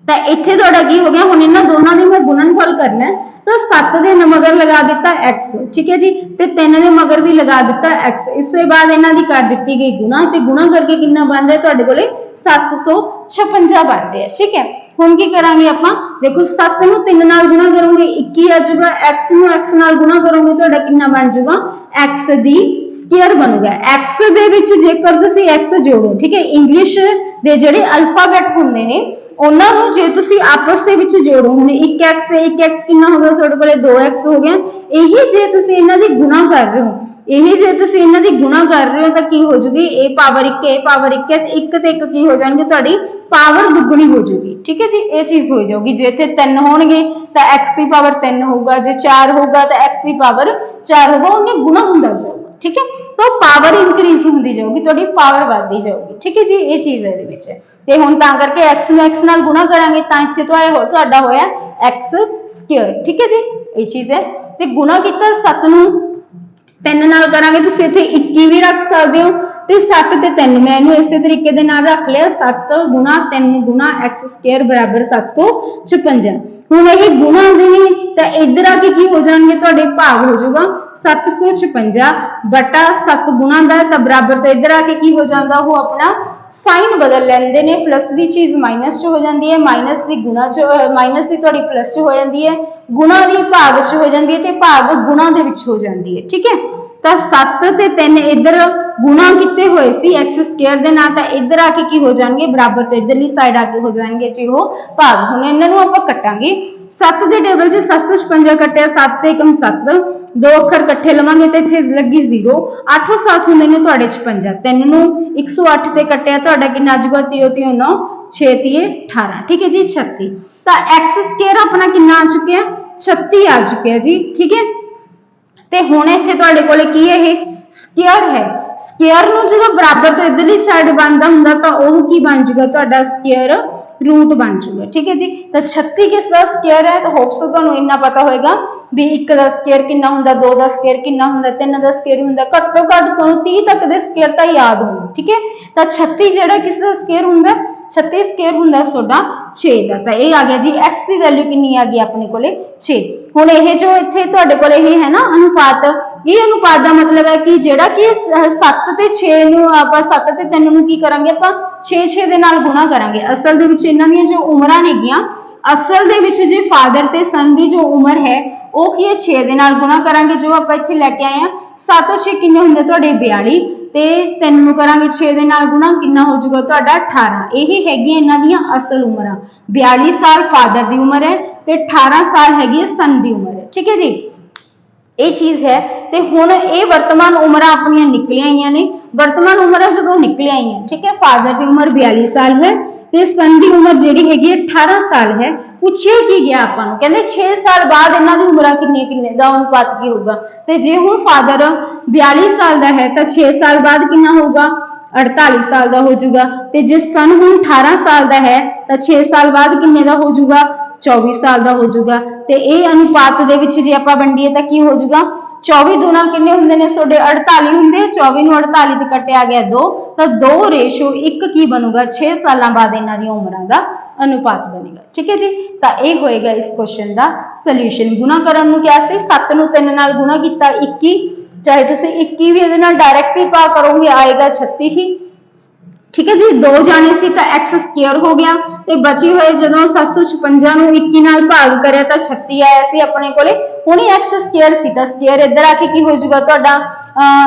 ਤਾਂ ਇੱਥੇ ਤੁਹਾਡਾ ਕੀ ਹੋ ਗਿਆ, ਹੁਣ ਇਹਨਾਂ ਦੋਨਾਂ ਦੀ ਮੈਂ ਗੁਣਨਫਲ ਕਰਨਾ ਹੈ, ਤਾਂ 7 ਦੇ ਮਗਰ ਲਗਾ ਦਿੱਤਾ x, ਠੀਕ ਹੈ ਜੀ, ਤੇ 3 ਦੇ ਮਗਰ ਵੀ ਲਗਾ ਦਿੱਤਾ x। ਇਸ ਤੋਂ ਬਾਅਦ ਇਹਨਾਂ ਦੀ ਕਰ ਦਿੱਤੀ ਗਈ ਗੁਣਾ, ਤੇ ਗੁਣਾ ਕਰਕੇ ਕਿੰਨਾ ਬਣ ਰਿਹਾ ਤੁਹਾਡੇ ਕੋਲੇ 756 ਬਣ ਰਿਹਾ, ਠੀਕ ਹੈ। ਹੁਣ ਕੀ ਕਰਾਂਗੇ ਆਪਾਂ, ਦੇਖੋ 7 ਨੂੰ 3 ਨਾਲ ਗੁਣਾ ਕਰੋਗੇ 21 ਆ ਜਾਊਗਾ, x ਨੂੰ x ਨਾਲ ਗੁਣਾ ਕਰੋਗੇ ਤੁਹਾਡਾ ਕਿੰਨਾ ਬਣ ਜਾਊਗਾ, x ਦੀ ਸਕੁਅਰ ਬਣੂਗਾ। x ਦੇ ਵਿੱਚ ਜੇਕਰ ਤੁਸੀਂ x ਜੋੜੋ, ਠੀਕ ਹੈ, ਇੰਗਲਿਸ਼ ਦੇ ਜਿਹੜੇ ਅਲਫਾਬੈਟ ਹੁੰਦੇ ਨੇ ਉਹਨਾਂ ਨੂੰ ਜੇ ਤੁਸੀਂ ਆਪਸ ਦੇ ਵਿੱਚ ਜੋੜੋ, ਹੁਣ 1x ਤੇ 1x ਕਿੰਨਾ ਹੋ ਗਿਆ ਤੁਹਾਡੇ ਕੋਲੇ 2x ਹੋ ਗਿਆ। ਇਹੀ ਜੇ ਤੁਸੀਂ ਇਹਨਾਂ ਦੀ ਗੁਣਾ ਕਰ ਰਹੇ ਹੋ, ਇਹੀ ਜੇ ਤੁਸੀਂ ਇਹਨਾਂ ਦੀ ਗੁਣਾ ਕਰ ਰਹੇ ਹੋ ਤਾਂ ਕੀ ਹੋ ਜੂਗੀ, a ਪਾਵਰ 1 a ਪਾਵਰ 1 ਹੈ, 1 ਤੇ 1 ਕੀ ਹੋ ਜਾਣਗੇ, ਤੁਹਾਡੀ ਪਾਵਰ ਦੁੱਗਣੀ ਹੋ ਜੂਗੀ, ਠੀਕ ਹੈ ਜੀ। ਇਹ ਚੀਜ਼ ਹੋ ਜਾਊਗੀ, ਜੇ ਇੱਥੇ 3 ਹੋਣਗੇ ਤਾਂ x ਦੀ ਪਾਵਰ 3 ਹੋਊਗਾ, ਜੇ 4 ਹੋਊਗਾ ਤਾਂ x ਦੀ ਪਾਵਰ 4 ਹੋਊਗਾ, ਉਹਨੇ ਗੁਣਾ ਹੁੰਦਾ ਜਾਊਗਾ, ਠੀਕ ਹੈ। ਤਾਂ ਪਾਵਰ ਇਨਕਰੀਜ਼ ਹੁੰਦੀ ਜਾਊਗੀ, ਤੁਹਾਡੀ ਪਾਵਰ ਵੱਧਦੀ ਜਾਊਗੀ, ਠੀਕ ਹੈ ਜੀ। ਇਹ ਚੀਜ਼ ਹੈ ਇਹਦੇ ਵਿੱਚ, ਤੇ ਹੁਣ ਤਾਂ ਕਰਕੇ x ਨੂੰ x ਨਾਲ ਗੁਣਾ ਕਰਾਂਗੇ ਤਾਂ ਇੱਥੇ ਤੁਹਾਡਾ ਹੋਇਆ x ਸਕੁਅਰ, ਠੀਕ ਹੈ ਜੀ। ਇਹ ਚੀਜ਼ ਹੈ, ਤੇ ਗੁਣਾ ਕੀਤਾ 7 ਨੂੰ 3 ਨਾਲ ਕਰਾਂਗੇ, ਤੁਸੀਂ ਇੱਥੇ 21 ਵੀ ਰੱਖ ਸਕਦੇ ਹੋ, ਤੇ 7 ਤੇ 3 ਮੈਂ ਇਹਨੂੰ ਇਸੇ ਤਰੀਕੇ ਦੇ ਨਾਲ ਰੱਖ ਲਿਆ, 7 ਗੁਣਾ 3 ਗੁਣਾ x ਸਕੁਅਰ ਬਰਾਬਰ 756। ਹੁਣ ਇਹ ਗੁਣਾ ਦੇ ਨੇ ਤਾਂ ਇੱਧਰ ਆ ਕੇ ਕੀ ਹੋ ਜਾਣਗੇ, ਤੁਹਾਡੇ ਭਾਗ ਹੋ ਜਾਊਗਾ 756 ਬਟਾ 7 ਗੁਣਾ ਦਾ, ਤਾਂ ਬਰਾਬਰ ਤੋਂ ਇੱਧਰ ਆ ਕੇ ਕੀ ਹੋ ਜਾਂਦਾ, ਉਹ ਆਪਣਾ ਸਾਈਨ ਬਦਲ ਲੈਂਦੇ ਨੇ, ਪਲੱਸ ਦੀ ਚੀਜ਼ ਮਾਈਨਸ 'ਚ ਹੋ ਜਾਂਦੀ ਹੈ, ਮਾਈਨਸ ਦੀ ਗੁਣਾ 'ਚ, ਮਾਈਨਸ ਦੀ ਤੁਹਾਡੀ ਪਲੱਸ 'ਚ ਹੋ ਜਾਂਦੀ ਹੈ, ਗੁਣਾ ਦੀ ਭਾਗ 'ਚ ਹੋ ਜਾਂਦੀ ਹੈ, ਤੇ ਭਾਗ ਗੁਣਾ ਦੇ ਵਿੱਚ ਹੋ ਜਾਂਦੀ ਹੈ, ਠੀਕ ਹੈ। ਤਾਂ 7 ਤੇ 3 ਇੱਧਰ ਗੁਣਾ ਕੀਤੇ ਹੋਏ ਸੀ x ਸਕੁਅਰ ਦੇ ਨਾਲ, ਤਾਂ ਇੱਧਰ ਆ ਕੇ ਕੀ ਹੋ ਜਾਣਗੇ, ਬਰਾਬਰ ਤੋਂ ਇੱਧਰਲੀ ਸਾਈਡ ਆ ਕੇ ਹੋ ਜਾਣਗੇ ਜੀ ਉਹ ਭਾਗ। ਹੁਣ ਇਹਨਾਂ ਨੂੰ ਆਪਾਂ ਕੱਟਾਂਗੇ, 7 ਦੇ ਟੇਬਲ 'ਚ 756 ਕੱਟਿਆ, 7 ਤੇ 1 7, 2 ਅੱਖਰ ਇਕੱਠੇ ਲਵਾਂਗੇ ਤੇ ਇੱਥੇ ਲੱਗੀ 0, 8 7 ਹੁੰਦੇ ਨੇ ਤੁਹਾਡੇ 56, 3 ਨੂੰ 108 ਤੇ ਕੱਟਿਆ ਤੁਹਾਡਾ ਕਿੰਨਾ ਆ ਜਾਊਗਾ, 3 3 9 6 3 18, ਠੀਕ ਹੈ ਜੀ 36। ਤਾਂ x ਸਕੁਅਰ ਆਪਣਾ ਕਿੰਨਾ ਆ ਚੁੱਕਿਆ, 36 ਆ ਚੁੱਕਿਆ ਜੀ, ਠੀਕ ਹੈ। ਤੇ ਹੁਣ ਇੱਥੇ ਤੁਹਾਡੇ ਕੋਲੇ ਕੀ ਹੈ, ਇਹ ਸਕੁਅਰ ਹੈ, ਸਕੁਅਰ ਨੂੰ ਜਦੋਂ ਬਰਾਬਰ ਤੋਂ ਇਧਰਲੀ ਸਾਈਡ ਬਣਦਾ ਹੁੰਦਾ ਤਾਂ ਉਹ ਕੀ ਬਣ ਜਾਊਗਾ, ਤੁਹਾਡਾ ਸਕੁਅਰ रूट बन जाएगा, ठीक है जी। तो 36 किस का स्क्वायर है, तो होप्स ਤੁਹਾਨੂੰ ਇੰਨਾ ਪਤਾ ਹੋਏਗਾ भी 1 ਦਾ ਸਕੁਅਰ ਕਿੰਨਾ ਹੁੰਦਾ, 2 ਦਾ ਸਕੁਅਰ ਕਿੰਨਾ ਹੁੰਦਾ, 3 ਦਾ ਸਕੁਅਰ ਹੁੰਦਾ, ਘੱਟੋ ਘੱਟ ਤੁਹਾਨੂੰ 30 ਤੱਕ ਦੇ ਸਕੁਅਰ ਤਾਂ ਯਾਦ ਹੋਣ। ਠੀਕ ਹੈ, ਤਾਂ 36 ਜਿਹੜਾ ਕਿਸ ਦਾ ਸਕੁਅਰ ਹੁੰਦਾ, 36 ਸਕੁਅਰ ਹੁੰਦਾ ਤੁਹਾਡਾ 6 ਦਾ। ਤਾਂ ਇਹ ਆ ਗਿਆ ਜੀ x ਦੀ ਵੈਲਿਊ ਕਿੰਨੀ ਆ ਗਈ ਆਪਣੇ ਕੋਲੇ 6। ਹੁਣ ਇਹ ਜੋ ਇੱਥੇ ਤੁਹਾਡੇ ਕੋਲ ਇਹ ਹੈ ਨਾ ਅਨੁਪਾਤ, ਇਹ ਅਨੁਪਾਤ ਦਾ ਮਤਲਬ ਹੈ ਕਿ ਜਿਹੜਾ ਕਿ 7 ਤੇ 6 ਨੂੰ ਆਪਾਂ 7 ਤੇ 3 ਨੂੰ ਕੀ ਕਰਾਂਗੇ, ਆਪਾਂ 6 ਦੇ ਨਾਲ ਗੁਣਾ ਕਰਾਂਗੇ। ਅਸਲ ਦੇ ਵਿੱਚ ਇਹਨਾਂ ਦੀਆਂ ਜੋ ਉਮਰਾਂ ਨੇਗੀਆਂ, ਅਸਲ ਦੇ ਵਿੱਚ ਜੇ ਫਾਦਰ ਤੇ ਸਨ ਦੀ ਜੋ ਉਮਰ ਹੈ ਉਹ ਕੀ ਹੈ 6 ਦੇ ਨਾਲ ਗੁਣਾ ਕਰਾਂਗੇ। ਜੋ ਆਪਾਂ ਇੱਥੇ ਲੈ ਕੇ ਆਏ ਆ 7 ਔਰ 6 ਕਿੰਨੇ ਹੁੰਦੇ ਤੁਹਾਡੇ 42, ਤੇ 3 ਨੂੰ ਕਰਾਂਗੇ 6 ਦੇ ਨਾਲ ਗੁਣਾ, ਕਿੰਨਾ ਹੋ ਜਾਊਗਾ ਤੁਹਾਡਾ 18। ਇਹ ਹੈਗੀਆਂ ਇਹਨਾਂ ਦੀਆਂ ਅਸਲ ਉਮਰਾਂ। 42 ਸਾਲ ਫਾਦਰ ਦੀ ਉਮਰ ਹੈ ਤੇ 18 ਸਾਲ ਹੈਗੀ ਹੈ ਸਨ ਦੀ ਉਮਰ ਹੈ। ਠੀਕ ਹੈ ਜੀ, ਇਹ ਚੀਜ਼ ਹੈ। ਤੇ ਹੁਣ ਇਹ ਵਰਤਮਾਨ ਉਮਰਾਂ ਆਪਣੀਆਂ ਨਿਕਲੀਆਂ ਆਈਆਂ ਨੇ। ਵਰਤਮਾਨ ਉਮਰਾਂ ਜਦੋਂ ਨਿਕਲੀਆਂ ਆਈਆਂ, ਠੀਕ ਹੈ, ਫਾਦਰ ਦੀ ਉਮਰ 42 ਸਾਲ ਹੈ ਤੇ ਸਨ ਦੀ ਉਮਰ ਜਿਹੜੀ ਹੈਗੀ 18 ਸਾਲ ਹੈ। ਪੁੱਛਿਆ ਕੀ ਗਿਆ ਆਪਾਂ ਨੂੰ, ਕਹਿੰਦੇ 6 ਸਾਲ ਬਾਅਦ ਇਹਨਾਂ ਦੀ ਉਮਰਾਂ ਕਿੰਨੇ ਦਾ ਅਨੁਪਾਤ ਕੀ ਹੋਊਗਾ। ਤੇ ਜੇ ਹੁਣ ਫਾਦਰ 42 ਸਾਲ ਦਾ ਹੈ ਤਾਂ 6 ਸਾਲ ਬਾਅਦ ਕਿੰਨਾ ਹੋਊਗਾ, 48 ਸਾਲ ਦਾ ਹੋ ਜਾਊਗਾ। ਤੇ ਜੇ ਸਨ ਹੁਣ 18 ਸਾਲ ਦਾ ਹੈ ਤਾਂ 6 ਸਾਲ ਬਾਅਦ ਕਿੰਨੇ ਦਾ ਹੋ ਜਾਊਗਾ, 24 ਸਾਲ ਦਾ ਹੋ ਜਾਊਗਾ। ਤੇ ਇਹ ਅਨੁਪਾਤ ਦੇ ਵਿੱਚ ਜੇ ਆਪਾਂ ਵੰਡੀਏ ਤਾਂ ਕੀ ਹੋ ਜਾਊਗਾ, 24 ਦੂਣਾ ਕਿੰਨੇ ਹੁੰਦੇ ਨੇ ਤੁਹਾਡੇ 48 ਹੁੰਦੇ, 24 ਨੂੰ 48 ਤੇ ਕੱਟਿਆ ਗਿਆ 2, ਤਾਂ 2:1 ਕੀ ਬਣੂਗਾ, 6 ਸਾਲਾਂ ਬਾਅਦ ਇਹਨਾਂ ਦੀਆਂ ਉਮਰਾਂ ਦਾ ਅਨੁਪਾਤ ਬਣੇਗਾ। ਠੀਕ ਹੈ ਜੀ, ਤਾਂ ਇਹ ਹੋਏਗਾ ਇਸ ਕੁਐਸਚਨ ਦਾ ਸੋਲੂਸ਼ਨ। ਗੁਣਾ ਕਰਨ ਨੂੰ ਕਿਹਾ ਸੀ 7 ਨੂੰ 3 ਨਾਲ ਗੁਣਾ ਕੀਤਾ 21, ਚਾਹੇ ਤੁਸੀਂ 21 ਵੀ ਇਹਦੇ ਨਾਲ ਡਾਇਰੈਕਟ ਹੀ ਪਾ ਕਰੋਗੇ ਆਏਗਾ 36 ਹੀ। ਠੀਕ ਹੈ ਜੀ, 2 ਜਾਣੇ ਸੀ ਤਾਂ x ਸਕੁਅਰ ਹੋ ਗਿਆ ਤੇ ਬਚੀ ਹੋਏ ਜਦੋਂ 756 ਨੂੰ 21 ਨਾਲ ਭਾਗ ਕਰਿਆ ਤਾਂ 36 ਆਇਆ ਸੀ ਆਪਣੇ ਕੋਲੇ। ਹੁਣ ਇਹ x ਸਕੁਅਰ ਸੀ ਤਾਂ ਸਕੁਅਰ ਇੱਧਰ ਆ ਕੇ ਕੀ ਹੋ ਜਾਊਗਾ ਤੁਹਾਡਾ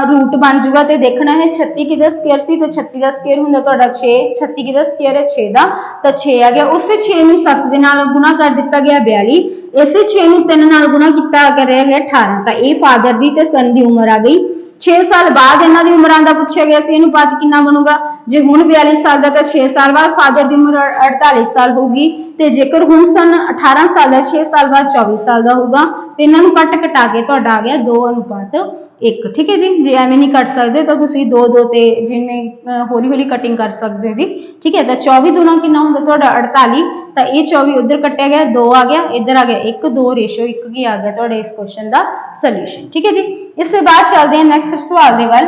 रूट बन जाऊगा। तो देखना है 36 किहदा स्क्वायर सी तो 36 का स्क्वायर हुंदा तुहाडा 6, 36 किहदा स्क्वायर है 6 का तो 6 आ गया। उस 6 नूं 7 दे नाल गुणा कर दिता गया 42, इसे 6 नूं 3 नाल गुणा किया गया 18। तो ये फादर दी ते सन दी उम्र आ गई। 6 साल बाद इन्हां दी उमरां दा पुछया गया सी, अनुपात कितना बनूगा जे हुण 42 साल दा तो 6 साल बाद फादर दी उम्र 48 साल होगी ते जेकर हुण सन 18 साल दा 6 साल बाद 24 साल दा होगा तो इन्हां नूं कट कटा के तुहाडा आ गया 2:1। ठीक है जी, जे एवें नहीं कट सकते तो तुसीं 2-2 ते जिवें हौली हौली कटिंग कर सकते हो जी। ठीक है, तो 24 दूना कितना हुंदा तुहाडा 48, तो ये 24 उधर कटिया गया 2 आ गया, इधर आ गया 1, 2:1 की आ गया तुहाडे इस क्वेश्चन का सोल्यूशन। ठीक है जी, इससे बाद चलते हैं नैक्सट सवाल दे वल।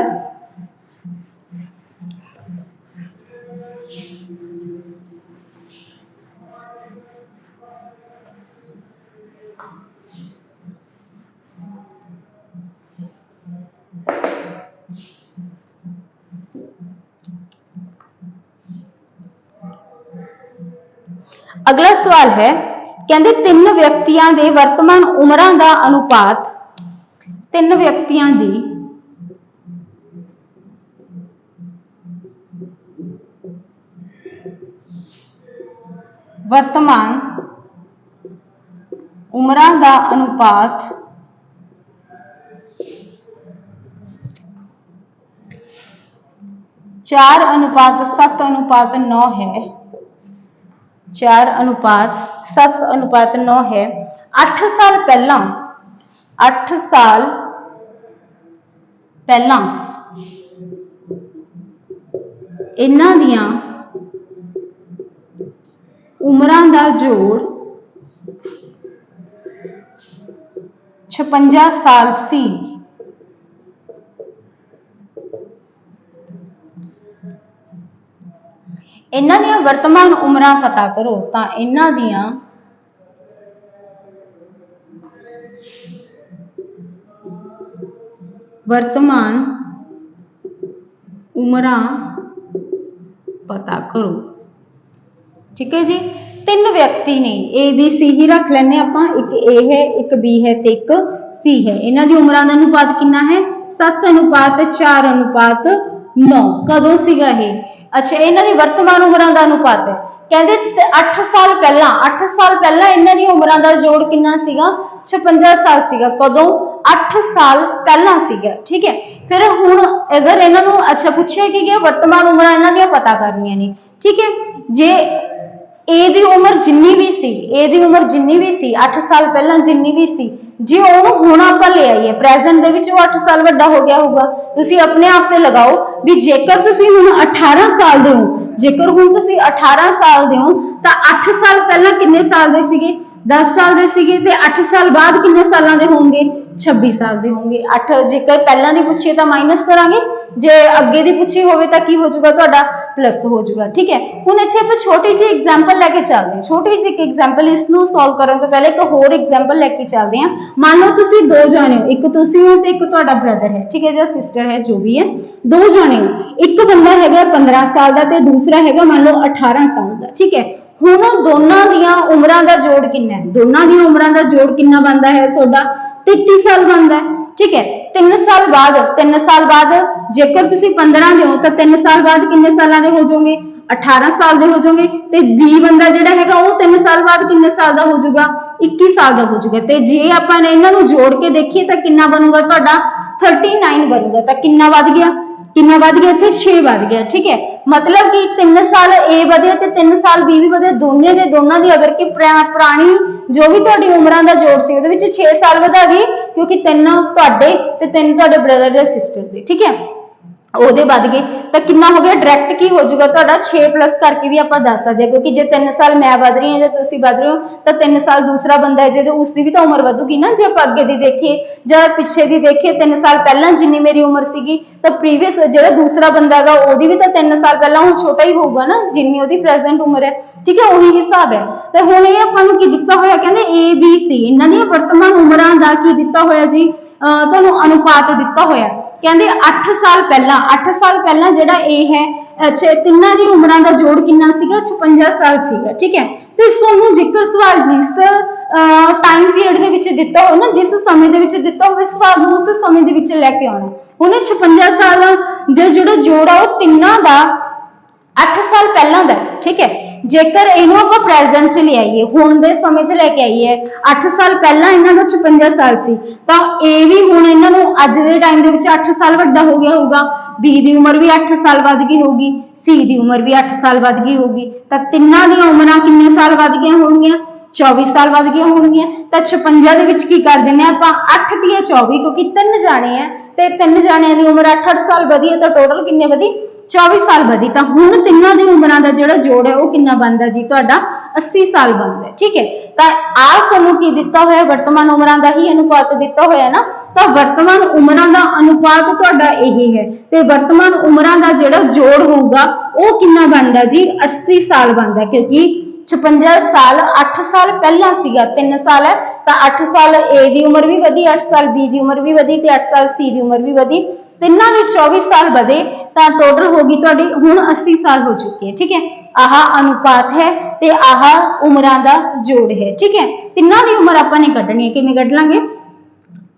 अगला सवाल है, कहते 3 व्यक्तियों के वर्तमान उमरां का अनुपात, 3 व्यक्तियों की वर्तमान उमरां का अनुपात 4:7:9 है। 4:7:9 है। 8 साल पहला इन्हां दियां उमरां दा जोड़ 56 साल सी। इन्हां दियां वर्तमान उमरां पता करो, तो इन्हां दियां वर्तमान उमरां पता करो। ठीक है जी, 3 व्यक्ति ने ए बी सी ही रख लेने आपां, एक ए है, एक बी है ते एक सी है। इन्हां दी उमरां दा अनुपात कितना है 7:4:9। कदों सीगा ये? अच्छा, इन्हां दी वर्तमान उमरां दा अनुपात है। कहते 8 साल पहला इन्हां दी उमरां दा जोड़ कितना सीगा 56 साल सीगा। कदों? 8 साल पहला सीगा। ठीक है, फिर हुण अगर इन्हां नूं अच्छा पूछिया कि वर्तमान उमरां इन्हां दी पता करनियां ने। ठीक है, जे ए दी उम्र जिन्नी भी सी, 8 साल पहला जिन्नी भी सी, जे ओनू हुण आपां ले आईए प्रेजेंट दे विच 8 साल वड्डा हो गया होगा। तुसीं अपने आप ते लगाओ भी जेकर तुसीं हुण 18 साल दे हो, जेकर हुण तुसीं 18 साल दे हो तां 8 साल पहला किन्ने साल दे सीगे 10 ਸਾਲ ਦੇ ਸੀਗੇ ਤੇ 8 ਸਾਲ ਬਾਅਦ ਕਿੰਨੇ ਸਾਲਾਂ ਦੇ ਹੋਣਗੇ 26 ਸਾਲ ਦੇ ਹੋਣਗੇ 8 ਜੇਕਰ ਪਹਿਲਾਂ ਦੀ ਪੁੱਛੀਏ ਤਾਂ ਮਾਈਨਸ ਕਰਾਂਗੇ ਜੇ ਅੱਗੇ ਦੀ ਪੁੱਛੀ ਹੋਵੇ ਤਾਂ ਕੀ ਹੋ ਜਾਊਗਾ ਤੁਹਾਡਾ ਪਲੱਸ ਹੋ ਜਾਊਗਾ ਠੀਕ ਹੈ ਹੁਣ ਇੱਥੇ ਆਪਾਂ ਛੋਟੀ ਜਿਹੀ ਐਗਜ਼ਾਮਪਲ ਲੈ ਕੇ ਚੱਲਦੇ ਹਾਂ ਛੋਟੀ ਜਿਹੀ ਇੱਕ ਐਗਜ਼ਾਮਪਲ ਇਸ ਨੂੰ ਸੋਲਵ ਕਰਨ ਤੋਂ ਪਹਿਲੇ ਇੱਕ ਹੋਰ ਐਗਜ਼ਾਮਪਲ ਲੈ ਕੇ ਚੱਲਦੇ ਹਾਂ ਮੰਨ ਲਓ ਤੁਸੀਂ ਦੋ ਜਾਣੇ ਹੋ ਇੱਕ ਤੁਸੀਂ ਹੋ ਤੇ ਇੱਕ ਤੁਹਾਡਾ ਬ੍ਰਦਰ ਹੈ ਠੀਕ ਹੈ ਜਾਂ ਸਿਸਟਰ ਹੈ ਜੋ ਵੀ ਹੈ ਦੋ ਜਾਣੇ ਹੋ ਇੱਕ ਬੰਦਾ ਹੈਗਾ 15 ਸਾਲ ਦਾ ਤੇ ਦੂਸਰਾ ਹੈਗਾ ਮੰਨ ਲਓ 18 ਸਾਲ ਦਾ ਠੀਕ ਹੈ ਹੁਣ ਦੋਨਾਂ ਦੀਆਂ ਉਮਰਾਂ ਦਾ ਜੋੜ ਕਿੰਨਾ ਹੈ ਦੋਨਾਂ ਦੀਆਂ ਉਮਰਾਂ ਦਾ ਜੋੜ ਕਿੰਨਾ ਬਣਦਾ ਹੈ ਤੁਹਾਡਾ 33 ਸਾਲ ਬਣਦਾ ਹੈ ਠੀਕ ਹੈ 3 ਸਾਲ ਬਾਅਦ ਜੇਕਰ ਤੁਸੀਂ 15 ਦੇ ਹੋ ਤਾਂ 3 ਸਾਲ ਬਾਅਦ ਕਿੰਨੇ ਸਾਲਾਂ ਦੇ ਹੋ ਜਾਓਗੇ 18 ਸਾਲ ਦੇ ਹੋ ਜਾਓਗੇ ਤੇ B ਬੰਦਾ ਜਿਹੜਾ ਹੈਗਾ ਉਹ 3 ਸਾਲ ਬਾਅਦ ਕਿੰਨੇ ਸਾਲ ਦਾ ਹੋ ਜਾਊਗਾ 21 ਸਾਲ ਦਾ ਹੋ ਜਾਊਗਾ ਤੇ ਜੇ ਆਪਾਂ ਨੇ ਇਹਨਾਂ ਨੂੰ ਜੋੜ ਕੇ ਦੇਖੀਏ ਤਾਂ ਕਿੰਨਾ ਬਣੂਗਾ ਤੁਹਾਡਾ 39 ਬਣੂਗਾ ਤਾਂ ਕਿੰਨਾ ਵੱਧ ਗਿਆ ਇੱਥੇ 6 ਵੱਧ ਗਿਆ ਠੀਕ ਹੈ ਮਤਲਬ ਕਿ 3 ਸਾਲ A ਵਧਿਆ ਤੇ 3 ਸਾਲ B ਵੀ ਵਧਿਆ ਦੋਨਾਂ ਦੀ ਅਗਰ ਕਿ ਪੁਰਾਣੀ ਜੋ ਵੀ ਤੁਹਾਡੀ ਉਮਰਾਂ ਦਾ ਜੋੜ ਸੀ ਉਹਦੇ ਵਿੱਚ 6 ਸਾਲ ਵਧਾ ਗਈ ਕਿਉਂਕਿ 3 ਤੁਹਾਡੇ ਤੇ 3 ਤੁਹਾਡੇ ਬ੍ਰਦਰ ਜਾਂ ਸਿਸਟਰ ਦੇ ਠੀਕ ਹੈ ਉਹਦੇ ਵੱਧ ਗਏ ਤਾਂ ਕਿੰਨਾ ਹੋ ਗਿਆ ਡਾਇਰੈਕਟ ਕੀ ਹੋ ਜਾਊਗਾ ਤੁਹਾਡਾ 6 ਪਲੱਸ ਕਰਕੇ ਵੀ ਆਪਾਂ ਦੱਸ ਸਕਦੇ ਹਾਂ ਕਿਉਂਕਿ ਜੇ 3 ਸਾਲ ਮੈਂ ਵਧ ਰਹੀ ਹਾਂ ਜਾਂ ਤੁਸੀਂ ਵਧ ਰਹੇ ਹੋ ਤਾਂ 3 ਸਾਲ ਦੂਸਰਾ ਬੰਦਾ ਹੈ ਜੇ ਉਸ ਦੀ ਵੀ ਤਾਂ ਉਮਰ ਵਧੂਗੀ ਨਾ ਜੇ ਆਪਾਂ ਅੱਗੇ ਦੀ ਦੇਖੀਏ ਜਾਂ ਪਿੱਛੇ ਦੀ ਦੇਖੀਏ 3 ਸਾਲ ਪਹਿਲਾਂ ਜਿੰਨੀ ਮੇਰੀ ਉਮਰ ਸੀਗੀ ਤਾਂ ਪ੍ਰੀਵੀਅਸ ਜਿਹੜਾ ਦੂਸਰਾ ਬੰਦਾ ਹੈਗਾ ਉਹਦੀ ਵੀ ਤਾਂ 3 ਸਾਲ ਪਹਿਲਾਂ ਹੁਣ ਛੋਟਾ ਹੀ ਹੋਊਗਾ ਨਾ ਜਿੰਨੀ ਉਹਦੀ ਪ੍ਰੈਜ਼ੈਂਟ ਉਮਰ ਹੈ ਠੀਕ ਹੈ ਉਹੀ ਹਿਸਾਬ ਹੈ ਤੇ ਹੁਣ ਇਹ ਆਪਾਂ ਨੂੰ ਕੀ ਦਿੱਤਾ ਹੋਇਆ ਕਹਿੰਦੇ ABC ਇਹਨਾਂ ਦੀਆਂ ਵਰਤਮਾਨ ਉਮਰਾਂ ਦਾ ਕੀ ਦਿੱਤਾ ਹੋਇਆ ਜੀ ਤੁਹਾਨੂੰ ਅਨੁਪਾਤ ਦਿੱਤਾ ਹੋਇਆ ਕਹਿੰਦੇ 8 ਸਾਲ ਪਹਿਲਾਂ ਜਿਹੜਾ ਇਹ ਹੈ ਤਿੰਨਾਂ ਦੀ ਉਮਰਾਂ ਦਾ ਜੋੜ ਕਿੰਨਾ ਸੀਗਾ 56 ਸਾਲ ਸੀਗਾ ਠੀਕ ਹੈ ਤੇ ਤੁਹਾਨੂੰ ਜੇਕਰ ਸਵਾਲ ਜਿਸ ਟਾਈਮ ਪੀਰੀਅਡ ਦੇ ਵਿੱਚ ਦਿੱਤਾ ਹੋਵੇ ਨਾ ਜਿਸ ਸਮੇਂ ਦੇ ਵਿੱਚ ਦਿੱਤਾ ਹੋਵੇ ਸਵਾਲ ਨੂੰ ਉਸ ਸਮੇਂ ਦੇ ਵਿੱਚ ਲੈ ਕੇ ਆਉਣਾ ਉਹਨੇ 56 ਸਾਲ ਜਿਹੜਾ ਜੋੜ ਆ ਉਹ ਤਿੰਨਾਂ ਦਾ 8 ਸਾਲ ਪਹਿਲਾਂ ਦਾ ਠੀਕ ਹੈ ਜੇਕਰ ਇਹਨੂੰ ਆਪਾਂ ਪ੍ਰੈਜ਼ੈਂਟ ਚ ਲਿਆਈਏ ਹੁਣ ਦੇ ਸਮੇਂ ਚ ਲੈ ਕੇ ਆਈਏ 8 ਸਾਲ ਪਹਿਲਾਂ ਇਹਨਾਂ ਦਾ 56 ਸਾਲ ਸੀ ਤਾਂ ਇਹ ਵੀ ਹੁਣ ਇਹਨਾਂ ਨੂੰ ਅੱਜ ਦੇ ਟਾਈਮ ਦੇ ਵਿੱਚ 8 ਸਾਲ ਵੱਡਾ ਹੋ ਗਿਆ ਹੋਊਗਾ B ਦੀ ਉਮਰ ਵੀ 8 ਸਾਲ ਵੱਧ ਗਈ ਹੋਊਗੀ C ਦੀ ਉਮਰ ਵੀ 8 ਸਾਲ ਵੱਧ ਗਈ ਹੋਊਗੀ ਤਾਂ ਤਿੰਨਾਂ ਦੀਆਂ ਉਮਰਾਂ ਕਿੰਨੇ ਸਾਲ ਵੱਧ ਗਈਆਂ ਹੋਣਗੀਆਂ 24 ਸਾਲ ਵੱਧ ਗਈਆਂ ਹੋਣਗੀਆਂ ਤਾਂ 56 ਦੇ ਵਿੱਚ ਕੀ ਕਰ ਦਿੰਦੇ ਆਪਾਂ 8 ਦੀਆਂ 24 ਕਿਉਂਕਿ ਤਿੰਨ ਜਾਣੇ ਆ ਤੇ ਤਿੰਨ ਜਾਣਿਆਂ ਦੀ ਉਮਰ 8-8 ਸਾਲ ਵਧੀ ਹੈ ਤਾਂ ਟੋਟਲ ਕਿੰਨੇ ਵਧੀ 24 ਸਾਲ ਵਧੀ ਤਾਂ ਹੁਣ ਤਿੰਨਾਂ ਦੀ ਉਮਰਾਂ ਦਾ ਜਿਹੜਾ ਜੋੜ ਹੈ ਉਹ ਕਿੰਨਾ ਬਣਦਾ ਜੀ ਤੁਹਾਡਾ 80 ਸਾਲ ਬਣਦਾ ਠੀਕ ਹੈ ਤਾਂ ਆਹ ਸਾਨੂੰ ਕੀ ਦਿੱਤਾ ਹੋਇਆ ਵਰਤਮਾਨ ਉਮਰਾਂ ਦਾ ਹੀ ਅਨੁਪਾਤ ਦਿੱਤਾ ਹੋਇਆ ਨਾ ਤਾਂ ਵਰਤਮਾਨ ਉਮਰਾਂ ਦਾ ਅਨੁਪਾਤ ਤੁਹਾਡਾ ਇਹ ਹੈ ਤੇ ਵਰਤਮਾਨ ਉਮਰਾਂ ਦਾ ਜਿਹੜਾ ਜੋੜ ਹੋਊਗਾ ਉਹ ਕਿੰਨਾ ਬਣਦਾ ਜੀ 80 ਸਾਲ ਬਣਦਾ ਕਿਉਂਕਿ 56 ਸਾਲ 8 ਸਾਲ ਪਹਿਲਾਂ ਸੀਗਾ 3 ਸਾਲ ਹੈ ਤਾਂ 8 ਸਾਲ A ਦੀ ਉਮਰ ਵੀ ਵਧੀ 8 ਸਾਲ B ਦੀ ਉਮਰ ਵੀ ਵਧੀ ਤੇ 8 ਸਾਲ C ਦੀ ਉਮਰ ਵੀ ਵਧੀ ਤਿੰਨਾਂ ਦੇ 24 ਸਾਲ ਵਧੇ ਤਾਂ ਟੋਟਲ ਹੋ ਗਈ ਤੁਹਾਡੀ ਹੁਣ 80 ਸਾਲ ਹੋ ਚੁੱਕੀ ਹੈ ਠੀਕ ਹੈ ਆਹ ਅਨੁਪਾਤ ਹੈ ਤੇ ਆਹ ਉਮਰਾਂ ਦਾ ਜੋੜ ਹੈ ਠੀਕ ਹੈ ਤਿੰਨਾਂ ਦੀ ਉਮਰ ਆਪਾਂ ਨੇ ਕੱਢਣੀ ਹੈ ਕਿਵੇਂ ਕੱਢ ਲਾਂਗੇ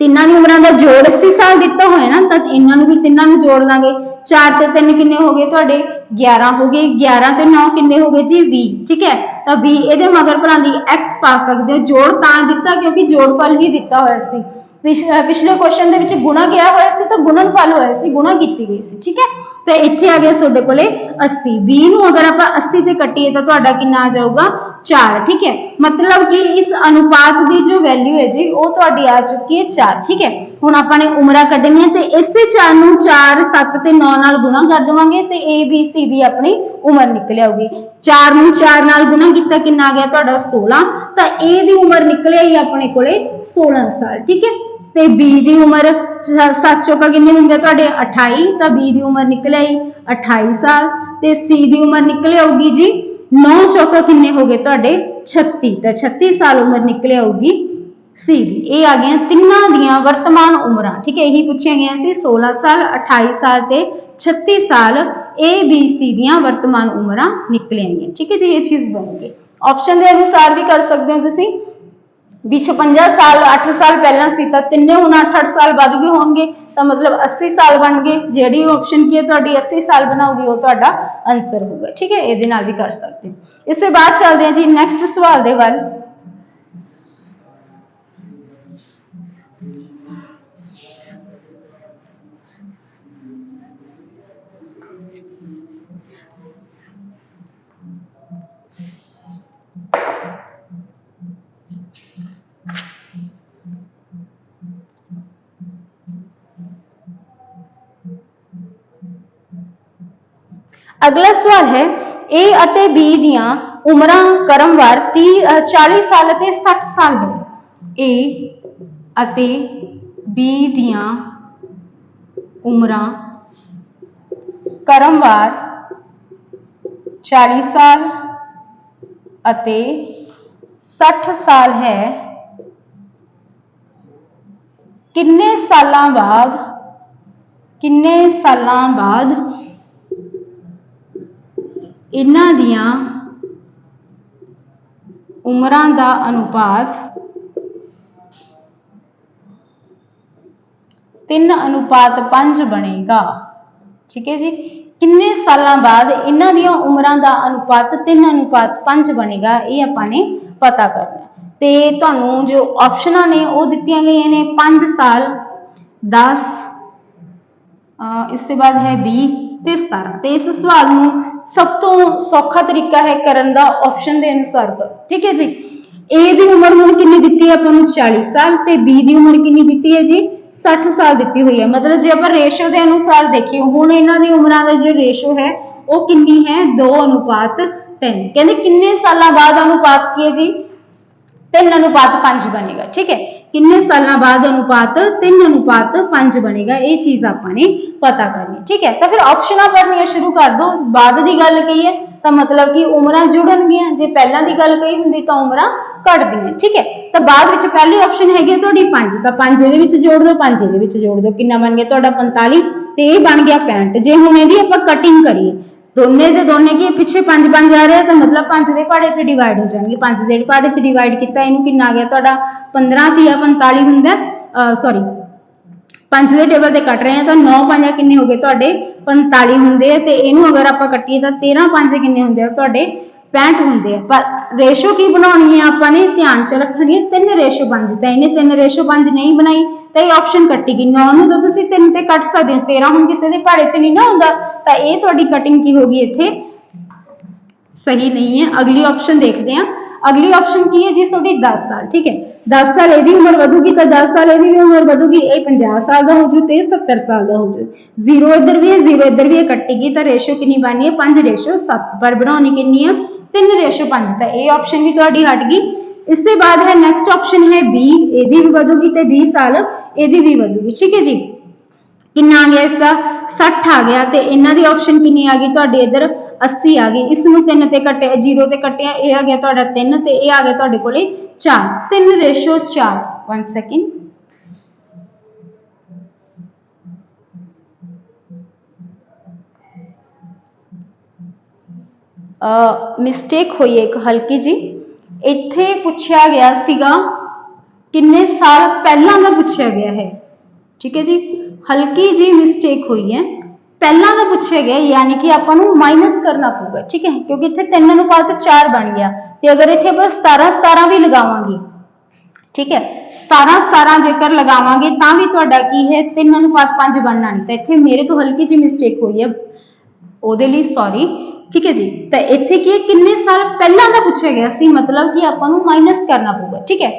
ਤਿੰਨਾਂ ਦੀ ਉਮਰਾਂ ਦਾ ਜੋੜ 80 ਸਾਲ ਦਿੱਤਾ ਹੋਇਆ ਨਾ ਤਾਂ ਇਹਨਾਂ ਨੂੰ ਵੀ ਤਿੰਨਾਂ ਨੂੰ ਜੋੜ ਲਾਂਗੇ 4 ਤੇ 3 ਕਿੰਨੇ ਹੋ ਗਏ ਤੁਹਾਡੇ 11 ਹੋ ਗਏ 11 ਤੇ 9 ਕਿੰਨੇ ਹੋ ਗਏ ਜੀ 20 ਠੀਕ ਹੈ ਤਾਂ 20 ਇਹਦੇ ਮਗਰ ਭਲਾਂ ਦੀ x ਪਾ ਸਕਦੇ ਹੋ ਜੋੜ ਤਾਂ ਦਿੱਤਾ ਕਿਉਂਕਿ ਜੋੜਫਲ ਹੀ ਦਿੱਤਾ ਹੋਇਆ ਸੀ ਪਿਛਲੇ ਕੁਐਸਚਨ ਦੇ ਵਿੱਚ ਗੁਣਾ ਗਿਆ ਹੋਇਆ ਸੀ ਤਾਂ ਗੁਣਨਫਲ ਹੋਇਆ ਸੀ ਗੁਣਾ ਕੀਤੀ ਗਈ ਸੀ ਠੀਕ ਹੈ ਤੇ ਇੱਥੇ ਆ ਗਿਆ ਤੁਹਾਡੇ ਕੋਲੇ 80 20 ਨੂੰ ਅਗਰ ਆਪਾਂ 80 ਤੇ ਕੱਟੀਏ ਤਾਂ ਤੁਹਾਡਾ ਕਿੰਨਾ ਆ ਜਾਊਗਾ 4 ਠੀਕ ਹੈ ਮਤਲਬ ਕਿ ਇਸ ਅਨੁਪਾਤ ਦੀ ਜੋ ਵੈਲਿਊ ਹੈ ਜੀ ਉਹ ਤੁਹਾਡੀ ਆ ਚੁੱਕੀ ਹੈ 4 ਠੀਕ ਹੈ ਹੁਣ ਆਪਾਂ ਨੇ ਉਮਰਾਂ ਕੱਢਣੀਆਂ ਤੇ ਇਸੇ 4 ਨੂੰ 4 7 ਤੇ 9 ਨਾਲ ਗੁਣਾ ਕਰ ਦੇਵਾਂਗੇ ਤੇ A B C ਦੀ ਆਪਣੀ ਉਮਰ ਨਿਕਲ ਆਊਗੀ 4 ਨੂੰ 4 ਨਾਲ ਗੁਣਾ ਕੀਤਾ ਕਿੰਨਾ ਆ ਗਿਆ ਤੁਹਾਡਾ 16 ਤਾਂ A ਦੀ ਉਮਰ ਨਿਕਲ ਆਈ ਆਪਣੇ ਕੋਲੇ 16 ਸਾਲ ਠੀਕ ਹੈ ਤੇ B ਦੀ ਉਮਰ 7 ਚੌਕਾ ਕਿੰਨੇ ਹੁੰਦੇ ਤੁਹਾਡੇ 28 ਤਾਂ B ਦੀ ਉਮਰ ਨਿਕਲ ਆਈ 28 ਸਾਲ ਤੇ C ਦੀ ਉਮਰ ਨਿਕਲ ਆਊਗੀ ਜੀ 9 ਚੌਕਾ ਕਿੰਨੇ ਹੋ ਗਏ ਤੁਹਾਡੇ 36 ਤਾਂ 36 ਸਾਲ ਉਮਰ ਨਿਕਲ ਆਊਗੀ C ਦੀ ਇਹ ਆ ਗਈਆਂ ਤਿੰਨਾਂ ਦੀਆਂ ਵਰਤਮਾਨ ਉਮਰਾਂ ਠੀਕ ਹੈ ਇਹੀ ਪੁੱਛਿਆ ਗਿਆ ਸੀ 16 ਸਾਲ 28 ਸਾਲ ਤੇ 36 ਸਾਲ A B C ਦੀਆਂ ਵਰਤਮਾਨ ਉਮਰਾਂ ਨਿਕਲ ਆਈਆਂ ਠੀਕ ਹੈ ਜੀ ਇਹ ਚੀਜ਼ ਬਣੂਗੀ ਆਪਸ਼ਨ ਦੇ ਅਨੁਸਾਰ ਵੀ ਕਰ ਸਕਦੇ ਹੋ ਤੁਸੀਂ ਵੀ 56 ਸਾਲ 8 ਸਾਲ ਪਹਿਲਾਂ ਸੀ ਤਾਂ ਤਿੰਨੇ ਹੁਣ 8-8 ਸਾਲ ਵੱਧ ਗਏ ਹੋਣਗੇ ਤਾਂ ਮਤਲਬ 80 ਸਾਲ ਬਣ ਗਏ ਜਿਹੜੀ ਆਪਸ਼ਨ ਕੀ ਹੈ ਤੁਹਾਡੀ 80 ਸਾਲ ਬਣਾਉਗੀ ਉਹ ਤੁਹਾਡਾ ਆਨਸਰ ਹੋਊਗਾ ਠੀਕ ਹੈ ਇਹਦੇ ਨਾਲ ਵੀ ਕਰ ਸਕਦੇ ਹੋ ਇਸ ਤੋਂ ਬਾਅਦ ਚੱਲਦੇ ਹਾਂ ਜੀ ਨੈਕਸਟ ਸਵਾਲ ਦੇ ਵੱਲ अगला सवाल है A ਅਤੇ B ਦੀਆਂ ਉਮਰਾਂ ਕਰਮਵਾਰ 40 ਸਾਲ ਅਤੇ 60 ਸਾਲ ਹੈ। A ਅਤੇ B ਦੀਆਂ ਉਮਰਾਂ ਕਰਮਵਾਰ 40 ਸਾਲ ਅਤੇ 60 ਸਾਲ ਹੈ। ਕਿੰਨੇ ਸਾਲਾਂ ਬਾਅਦ ਇਹਨਾਂ ਦੀਆਂ ਉਮਰਾਂ ਦਾ ਅਨੁਪਾਤ 3:5 ਬਣੇਗਾ। ਠੀਕ ਹੈ ਜੀ, ਕਿੰਨੇ ਸਾਲਾਂ ਬਾਅਦ ਇਹਨਾਂ ਦੀਆਂ ਉਮਰਾਂ ਦਾ ਅਨੁਪਾਤ 3:5 ਬਣੇਗਾ, ਇਹ ਆਪਾਂ ਨੇ ਪਤਾ ਕਰਨਾ। ਤੇ ਤੁਹਾਨੂੰ ਜੋ ਆਪਸ਼ਨਾਂ ਨੇ ਉਹ ਦਿੱਤੀਆਂ ਗਈਆਂ ਨੇ 5 ਸਾਲ, 10, ਇਸ ਤੋਂ ਬਾਅਦ ਹੈ 20 ਤੇ 17। ਤੇ ਇਸ ਸਵਾਲ ਨੂੰ ਸਭ ਤੋਂ ਸੌਖਾ ਤਰੀਕਾ ਹੈ ਕਰਨ ਦਾ ਆਪਸ਼ਨ ਦੇ ਅਨੁਸਾਰ ਕਰੋ। ਠੀਕ ਹੈ ਜੀ, A ਦੀ ਉਮਰ ਹੁਣ ਕਿੰਨੀ ਦਿੱਤੀ ਹੈ ਆਪਾਂ ਨੂੰ 40 ਸਾਲ ਤੇ B ਦੀ ਉਮਰ ਕਿੰਨੀ ਦਿੱਤੀ ਹੈ ਜੀ 60 ਸਾਲ ਦਿੱਤੀ ਹੋਈ ਹੈ। ਮਤਲਬ ਜੇ ਆਪਾਂ ਰੇਸ਼ੋ ਦੇ ਅਨੁਸਾਰ ਦੇਖੀਏ ਹੁਣ ਇਹਨਾਂ ਦੀ ਉਮਰਾਂ ਦਾ ਜੋ ਰੇਸ਼ੋ ਹੈ ਉਹ ਕਿੰਨੀ ਹੈ 2:3। ਕਹਿੰਦੇ ਕਿੰਨੇ ਸਾਲਾਂ ਬਾਅਦ ਅਨੁਪਾਤ ਕੀ ਹੈ ਜੀ 3:5 ਬਣੇਗਾ। ਠੀਕ ਹੈ, ਕਿੰਨੇ ਸਾਲਾਂ ਬਾਅਦ ਅਨੁਪਾਤ 3:5 ਬਣੇਗਾ, ਇਹ ਚੀਜ਼ ਆਪਾਂ ਨੇ ਪਤਾ ਕਰਨੀ। ਠੀਕ ਹੈ, ਤਾਂ ਫਿਰ ਆਪਸ਼ਨਾਂ ਭਰਨੀਆਂ ਸ਼ੁਰੂ ਕਰ ਦੋ। ਬਾਅਦ ਦੀ ਗੱਲ ਕਹੀ ਹੈ ਤਾਂ ਮਤਲਬ ਕਿ ਉਮਰਾਂ ਜੁੜਨਗੀਆਂ, ਜੇ ਪਹਿਲਾਂ ਦੀ ਗੱਲ ਕਹੀ ਹੁੰਦੀ ਤਾਂ ਉਮਰਾਂ ਘਟਦੀਆਂ। ਠੀਕ ਹੈ, ਤਾਂ ਬਾਅਦ ਵਿੱਚ ਪਹਿਲੀ ਆਪਸ਼ਨ ਹੈਗੀ ਹੈ ਤੁਹਾਡੀ 5, ਤਾਂ 5 ਇਹਦੇ ਵਿੱਚ ਜੋੜ ਦਿਓ, 5 ਇਹਦੇ ਵਿੱਚ ਜੋੜ ਦਿਓ, ਕਿੰਨਾ ਬਣ ਗਿਆ ਤੁਹਾਡਾ 45 ਤੇ ਇਹ ਬਣ ਗਿਆ 65। ਜੇ ਹੁਣ ਇਹਦੀ ਆਪਾਂ ਕਟਿੰਗ ਕਰੀਏ ਦੋਨੇ ਦੇ ਦੋਨੇ ਕੀ ਪਿੱਛੇ 5 5 ਆ ਰਿਹਾ ਤਾਂ ਮਤਲਬ 5 ਦੇ ਪਹਾੜੇ 'ਚ ਡਿਵਾਈਡ ਹੋ ਜਾਣਗੇ। 5 ਦੇ ਪਹਾੜੇ 'ਚ ਡਿਵਾਈਡ ਕੀਤਾ ਇਹਨੂੰ ਕਿੰਨਾ ਆ ਗਿਆ ਤੁਹਾਡਾ 15 ਤੀਆ 45 ਹੁੰਦਾ, ਸੌਰੀ 5 ਦੇ ਟੇਬਲ ਤੇ ਕੱਟ ਰਹੇ ਆ ਤਾਂ 9 5 ਕਿੰਨੇ ਹੋ ਗਏ ਤੁਹਾਡੇ 45 ਹੁੰਦੇ ਆ। ਤੇ ਇਹਨੂੰ ਅਗਰ ਆਪਾਂ ਕੱਟੀਏ ਤਾਂ 13 5 ਕਿੰਨੇ ਹੁੰਦੇ ਆ ਤੁਹਾਡੇ 65 ਹੁੰਦੇ ਆ। ਪਰ ਰੇਸ਼ੋ ਕੀ ਬਣਾਉਣੀ ਹੈ ਆਪਾਂ ਨੇ ਧਿਆਨ ਚ ਰੱਖਣੀ ਹੈ 3:5। ਤਾਂ ਇਹਨੇ 3:5 ਨਹੀਂ ਬਣਾਈ ਤਾਂ ਇਹ ਆਪਸ਼ਨ ਕੱਟੀ ਗਈ। 9 ਨੂੰ ਤਾਂ ਤੁਸੀਂ 3 ਤੇ ਕੱਟ ਸਕਦੇ ਹੋ, 13 ਹੁਣ ਕਿਸੇ ਦੇ ਪਹਾੜੇ 'ਚ ਨਹੀਂ ਨਾ ਹੁੰਦਾ ਤਾਂ ਇਹ ਤੁਹਾਡੀ ਕਟਿੰਗ ਕੀ ਹੋਗੀ ਇੱਥੇ ਸਹੀ ਨਹੀਂ ਹੈ। ਅਗਲੀ ਆਪਸ਼ਨ ਦੇਖਦੇ ਹਾਂ। ਅਗਲੀ ਆਪਸ਼ਨ ਕੀ ਹੈ ਜੀ ਤੁਹਾਡੀ 10 ਸਾਲ। ਠੀਕ ਹੈ, 10 ਸਾਲ ਇਹਦੀ ਉਮਰ ਵਧੂਗੀ ਤਾਂ 10 ਸਾਲ ਇਹਦੀ ਵੀ ਉਮਰ ਵਧੂਗੀ, ਇਹ 50 ਸਾਲ ਦਾ ਹੋ ਜੂ ਤੇ 70 ਸਾਲ ਦਾ ਹੋ ਜੂ। 0 ਇੱਧਰ ਵੀ ਹੈ 0 ਇੱਧਰ ਵੀ ਹੈ, ਕੱਟੇਗੀ ਤਾਂ ਰੇਸ਼ੋ ਕਿੰਨੀ ਬਣਨੀ ਹੈ 5:7। ਪਰ ਬਣਾਉਣੀ ਕਿੰਨੀ ਹੈ 3:5। ਤਾਂ ਇਹ ਆਪਸ਼ਨ ਵੀ ਤੁਹਾਡੀ ਹਟ ਗਈ। ਇਸ ਤੋਂ ਬਾਅਦ ਹੈ ਨੈਕਸਟ ਆਪਸ਼ਨ ਹੈ B, ਇਹਦੀ ਵੀ ਵਧੂਗੀ ਤੇ 20 ਸਾਲ ਇਹਦੀ ਵੀ ਵਧੂਗੀ। ਠੀਕ ਹੈ ਜੀ, ਕਿੰਨਾ ਆ ਗਿਆ ਇਸਦਾ 60 ਆ ਗਿਆ ਤੇ ਇਹਨਾਂ ਦੀ ਆਪਸ਼ਨ ਕਿੰਨੀ ਆ ਗਈ ਤੁਹਾਡੇ ਇੱਧਰ 80 ਆ ਗਈ। ਇਸ ਨੂੰ 3 ਤੇ ਕੱਟਿਆ 0 ਤੇ ਕੱਟਿਆ ਇਹ ਆ ਗਿਆ ਤੁਹਾਡਾ 3 ਤੇ ਇਹ ਆ ਗਿਆ ਤੁਹਾਡੇ ਕੋਲੇ 4, 3:4। 1 ਸੈਕਿੰਡ, ਮਿਸਟੇਕ ਹੋਈ ਹੈ ਇੱਕ ਹਲਕੀ ਜੀ। ਇੱਥੇ ਪੁੱਛਿਆ ਗਿਆ ਸੀਗਾ ਕਿੰਨੇ ਸਾਲ ਪਹਿਲਾਂ ਦਾ ਪੁੱਛਿਆ ਗਿਆ ਹੈ। ਠੀਕ ਹੈ ਜੀ, ਹਲਕੀ ਜੀ ਮਿਸਟੇਕ ਹੋਈ ਹੈ, ਪਹਿਲਾਂ ਦਾ ਪੁੱਛਿਆ ਗਿਆ ਯਾਨੀ ਕਿ ਆਪਾਂ ਨੂੰ ਮਾਈਨਸ ਕਰਨਾ ਪਊਗਾ। ਠੀਕ ਹੈ, ਕਿਉਂਕਿ ਇੱਥੇ 3:4 ਬਣ ਗਿਆ ਤੇ ਅਗਰ ਇੱਥੇ ਆਪਾਂ 17 17 ਵੀ ਲਗਾਵਾਂਗੇ, ਠੀਕ ਹੈ 17 17 ਜੇਕਰ ਲਗਾਵਾਂਗੇ ਤਾਂ ਵੀ ਤੁਹਾਡਾ ਕੀ ਹੈ 3:5 ਬਣਨਾ ਨਹੀਂ। ਤਾਂ ਇੱਥੇ ਮੇਰੇ ਤੋਂ ਹਲਕੀ ਜੀ ਮਿਸਟੇਕ ਹੋਈ ਹੈ, ਉਹਦੇ ਲਈ ਸੌਰੀ। ਠੀਕ ਹੈ ਜੀ, ਤਾਂ ਇੱਥੇ ਕੀ ਕਿੰਨੇ ਸਾਲ ਪਹਿਲਾਂ ਦਾ ਪੁੱਛਿਆ ਗਿਆ ਸੀ, ਮਤਲਬ ਕਿ ਆਪਾਂ ਨੂੰ ਮਾਈਨਸ ਕਰਨਾ ਪਊਗਾ। ਠੀਕ ਹੈ,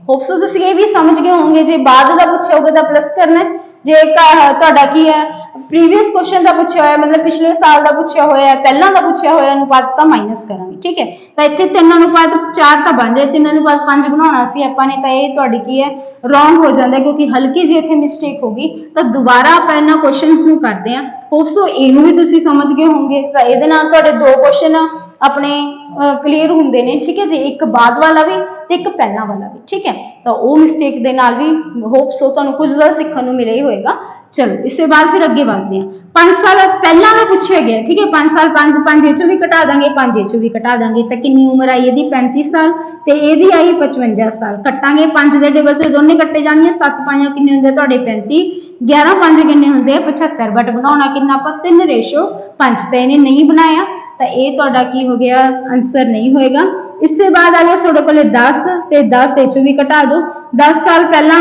ਹੋਪਸ ਤੁਸੀਂ ਇਹ ਵੀ ਸਮਝ ਗਏ ਹੋਵੋਗੇ। ਜੇ ਬਾਅਦ ਦਾ ਪੁੱਛਿਆ ਹੋਊਗਾ ਤਾਂ ਪਲੱਸ ਕਰਨਾ, ਜੇ ਤੁਹਾਡਾ ਕੀ ਹੈ ਪ੍ਰੀਵੀਅਸ ਕੁਐਸਚਨ ਦਾ ਪੁੱਛਿਆ ਹੋਇਆ ਮਤਲਬ ਪਿਛਲੇ ਸਾਲ ਦਾ ਪੁੱਛਿਆ ਹੋਇਆ ਪਹਿਲਾਂ ਦਾ ਪੁੱਛਿਆ ਹੋਇਆ ਅਨੁਪਾਤ ਤਾਂ ਮਾਈਨਸ ਕਰਾਂਗੇ। ਠੀਕ ਹੈ, ਤਾਂ ਇੱਥੇ 3:4 ਤਾਂ ਬਣ ਰਿਹਾ, 3:5 ਬਣਾਉਣਾ ਸੀ ਆਪਾਂ ਨੇ ਤਾਂ ਇਹ ਤੁਹਾਡੀ ਕੀ ਹੈ ਰੋਂਗ ਹੋ ਜਾਂਦਾ ਕਿਉਂਕਿ ਹਲਕੀ ਜਿਹੀ ਇੱਥੇ ਮਿਸਟੇਕ ਹੋ ਗਈ। ਤਾਂ ਦੁਬਾਰਾ ਆਪਾਂ ਇਹਨਾਂ ਕੁਐਸਚਨਸ ਨੂੰ ਕਰਦੇ ਹਾਂ। ਹੋਪਸੋ ਇਹਨੂੰ ਵੀ ਤੁਸੀਂ ਸਮਝ ਗਏ ਹੋਵੋਗੇ। ਤਾਂ ਇਹਦੇ ਨਾਲ ਤੁਹਾਡੇ 2 ਕੁਐਸਚਨ ਆਪਣੇ ਕਲੀਅਰ ਹੁੰਦੇ ਨੇ। ਠੀਕ ਹੈ ਜੀ, ਇੱਕ ਬਾਅਦ ਵਾਲਾ ਵੀ ਤੇ ਇੱਕ ਪਹਿਲਾਂ ਵਾਲਾ ਵੀ। ਠੀਕ ਹੈ, ਤਾਂ ਉਹ ਮਿਸਟੇਕ ਦੇ ਨਾਲ ਵੀ ਹੋਪਸੋ ਤੁਹਾਨੂੰ ਕੁਝ ਜ਼ਿਆਦਾ ਸਿੱਖਣ ਨੂੰ ਮਿਲਿਆ ਹੀ ਹੋਏਗਾ। ਚਲੋ ਇਸ ਤੋਂ ਬਾਅਦ ਫਿਰ ਅੱਗੇ ਵਧਦੇ ਹਾਂ। 5 ਸਾਲ ਪਹਿਲਾਂ ਦਾ ਪੁੱਛਿਆ ਗਿਆ। ਠੀਕ ਹੈ, 5 ਸਾਲ 5 ਇਹ ਚੋਂ ਵੀ ਘਟਾ ਦਾਂਗੇ, 5 ਇਹ ਚੋਂ ਵੀ ਘਟਾ ਦਾਂਗੇ ਤਾਂ ਕਿੰਨੀ ਉਮਰ ਆਈ ਇਹਦੀ 35 ਸਾਲ ਤੇ ਇਹਦੀ ਆਈ 55 ਸਾਲ। ਕੱਟਾਂਗੇ 5 ਦੇ ਟੇਬਲ ਤੇ ਦੋਨੇ ਕੱਟੇ ਜਾਣਗੇ, 7 5 ਕਿੰਨੇ ਹੁੰਦੇ ਤੁਹਾਡੇ 35, 11 5 ਕਿੰਨੇ ਹੁੰਦੇ 75। ਬਟ ਬਣਾਉਣਾ ਕਿੰਨਾ ਆਪਾਂ 3:5 ਤਾਂ ਇਹਨੇ ਨਹੀਂ ਬਣਾਇਆ ਤਾਂ ਇਹ ਤੁਹਾਡਾ ਕੀ ਹੋ ਗਿਆ ਆਨਸਰ ਨਹੀਂ ਹੋਏਗਾ। ਇਸ ਤੋਂ ਬਾਅਦ ਆ ਗਿਆ ਤੁਹਾਡੇ ਕੋਲੇ 10 ਤੇ 10 ਇਹ ਚੋਂ ਵੀ ਘਟਾ ਦਿਓ। 10 ਸਾਲ ਪਹਿਲਾਂ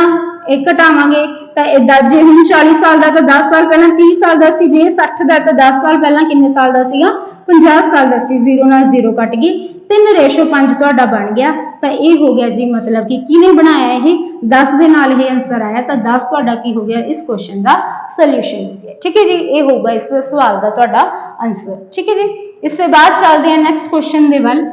ਇਹ ਘਟਾਵਾਂਗੇ ਤਾਂ ਜੇ ਹੁਣ 40 ਸਾਲ ਦਾ ਤਾਂ 10 ਸਾਲ ਪਹਿਲਾਂ 30 ਸਾਲ ਦਾ ਸੀ, ਜੇ 60 ਦਾ ਤਾਂ 10 ਸਾਲ ਪਹਿਲਾਂ ਕਿੰਨੇ ਸਾਲ ਦਾ ਸੀਗਾ 50 ਸਾਲ ਦਾ ਸੀ। 0 ਨਾਲ 0 ਕੱਟ ਗਈ, 3:5 ਤੁਹਾਡਾ ਬਣ ਗਿਆ। ਤਾਂ ਇਹ ਹੋ ਗਿਆ ਜੀ ਮਤਲਬ ਕਿ ਕਿਹਨੇ ਬਣਾਇਆ ਇਹ 10 ਦੇ ਨਾਲ ਇਹ ਆਨਸਰ ਆਇਆ ਤਾਂ 10 ਤੁਹਾਡਾ ਕੀ ਹੋ ਗਿਆ ਇਸ ਕੁਐਸਚਨ ਦਾ ਸੋਲੂਸ਼ਨ ਹੋ ਗਿਆ। ਠੀਕ ਹੈ ਜੀ, ਇਹ ਹੋਊਗਾ ਇਸ ਸਵਾਲ ਦਾ ਤੁਹਾਡਾ ਆਨਸਰ। ਠੀਕ ਹੈ ਜੀ, ਇਸ ਤੋਂ ਬਾਅਦ ਚੱਲਦੇ ਹਾਂ ਨੈਕਸਟ ਕੁਐਸਚਨ ਦੇ ਵੱਲ।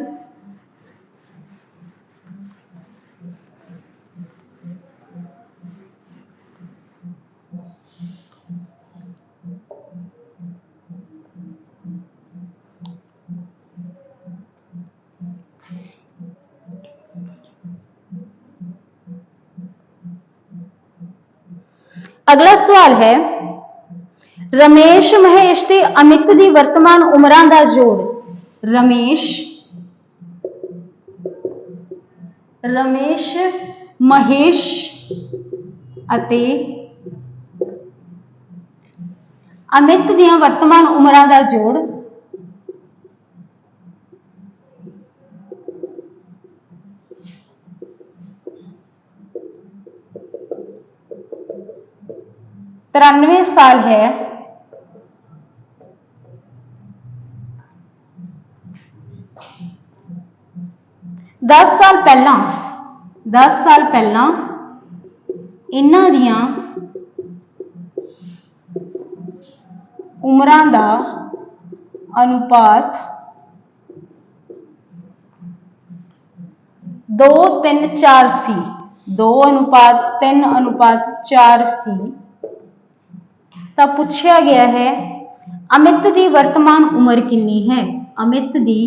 अगला सवाल है रमेश महेश ते अमित दी वर्तमान उमरां दा जोड़। रमेश महेश अते अमित दियां वर्तमान उमरां दा जोड़ 93 साल है। 10 साल पहला इन्हां दियां उमरां दा अनुपात 2:3:4 सी। 2:3:4 सी। तो पूछा गया है अमित की वर्तमान उम्र कितनी है। अमित की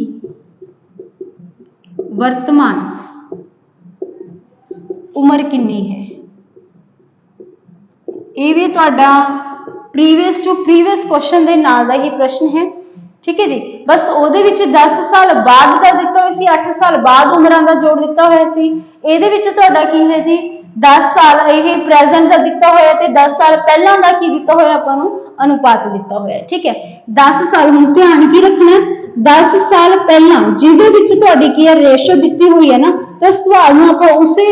वर्तमान उम्र कितनी है। ये भी तुहाडा प्रीवियस टू प्रीवियस क्वेश्चन के नाल दा ही प्रश्न है। ठीक है जी। बस ਉਹਦੇ ਵਿੱਚ 10 साल बाद का दिता हुआ सी, 8 साल बाद उम्रां का जोड़ दिता हुआ सी। ਇਹਦੇ ਵਿੱਚ ਤੁਹਾਡਾ ਕੀ ਹੈ ਜੀ 10 साल ये प्रेजेंट का दिता हुआ ते 10 साल पहला का की दिता हुआ आपां नूं अनुपात दिता हुआ है। ठीक है 10 साल हुण ध्यान की रखना 10 साल पहला जिहदे विच तुहाडी की है रेशो दिती हुई है ना तो सवाल नूं आपां उसे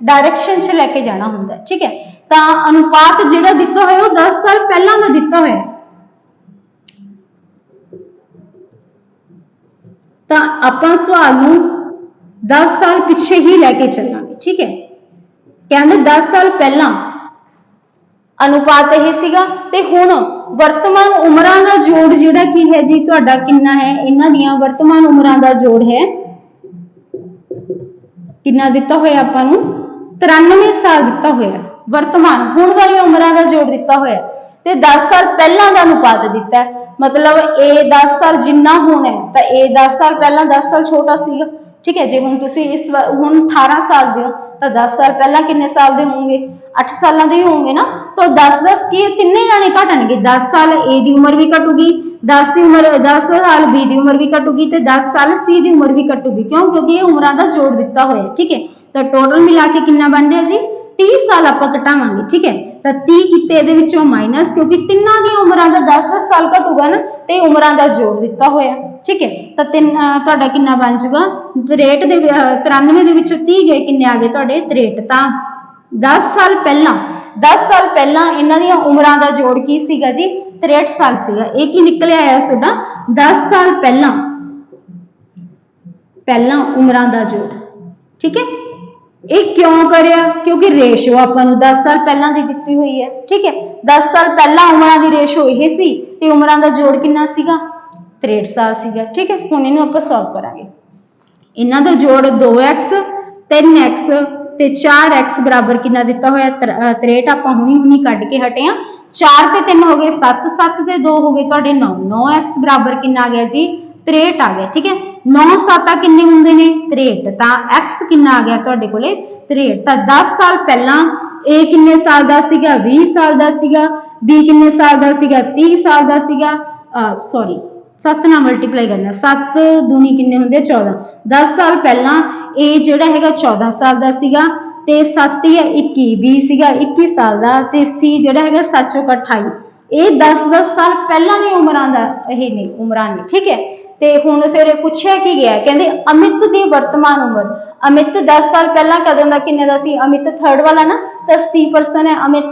डायरेक्शन च लेके जाना हुंदा है। ठीक है तो अनुपात जिहड़ा दिता हुआ वो 10 साल पहला का दिता हुआ है। तो आपां सवाल नूं 10 साल पिछे ही लेके चलांगे। ठीक है कहते 10 साल पहला अनुपात यह सीगा ते हुण वर्तमान उमरां दा जोड़ जिहड़ा की है जी तुहाडा कितना है। इन्हां दियां वर्तमान उमरां दा जोड़ है कितना दिता होया आपां नूं 93 साल दिता होया। वर्तमान हुण वाली उमरां दा जोड़ दिता होया ते 10 साल पहला दा अनुपात दिता है। मतलब ए 10 साल जिन्ना होना है तो ए 10 साल पहला 10 साल छोटा सीगा। ठीक है जे हुण तुसीं इस हुण 18 साल दे हो तो 10 साल पहला कितने साल दे होंगे 8 साल दे ही होंगे ना। तो 10 की तिन्ने जाने घटणगे 10 साल ए दी उम्र भी घटूगी 10 की उम्र 10 साल बी दी उम्र भी घटूगी तो 10 साल सी दी उम्र भी घटूगी। क्यों क्योंकि ये उम्रां दा जोड़ दिता होया। ठीक है तो टोटल मिला के कितना बन रहा जी 30 साल आप घटावांगे। ठीक है तो 30 किते इहदे विचों माइनस क्योंकि तिन्नां दी उमरां दा 10-10 साल घटूगा ना तो उमरां दा जोड़ दिता होया। ठीक है तो तुहाडा कितना बन जाऊगा 63 दे 93 दे विचों 30 गए किन्ने आ गए तुहाडे 63। तो 10 साल पहला इन्हां दियां उमरां दा जोड़ की सीगा जी 63 साल सीगा। ये की निकलिया आया तुहाडा 10 साल पहला उमरां दा जोड़। ठीक है ये क्यों करिया क्योंकि रेशो आपां नूं 10 साल पहला दी दित्ती हुई है। ठीक है 10 साल पहला उमरां दी रेशो यह सी ते उमरां दा जोड़ कितना सीगा 63 साल सीगा। ठीक है हुण इहनूं आपां सॉल्व करांगे। इन्हां दा जोड़ 2x 3x ते 4x बराबर कितना दिता होया 63 आपां हुणी कढ के हटे हैं। 4 ते 3 हो गए 7 7 ते 2 हो गए तुहाडे 9 9x बराबर कितना आ गया जी 63 आ गया। ठीक है 9 7 किन्ने हुंदे ने 63 तो x कितना आ गया तुहाडे कोले 63। तो 10 साल पहला a किन्ने साल दा सीगा 20 साल दा सीगा b किन्ने साल दा सीगा 30 साल दा सीगा सॉरी 7 नाल मल्टीप्लाई करना 7 दूनी किन्ने हुंदे 14। 10 साल पहला a जिहड़ा हैगा 14 साल दा सीगा ते 7 या 21 b सीगा 21 साल दा ते c जिहड़ा हैगा 7 चौका 28। ये 10-10 साल पहला दी उमरां दा यह नहीं उमरां नहीं। ठीक है ते हुण फिर पूछया की गया कहंदे अमित दी वर्तमान उम्र। अमित 10 साल पहला कदों दा किन्ने दा सी अमित थर्ड वाला ना तो c परसन है अमित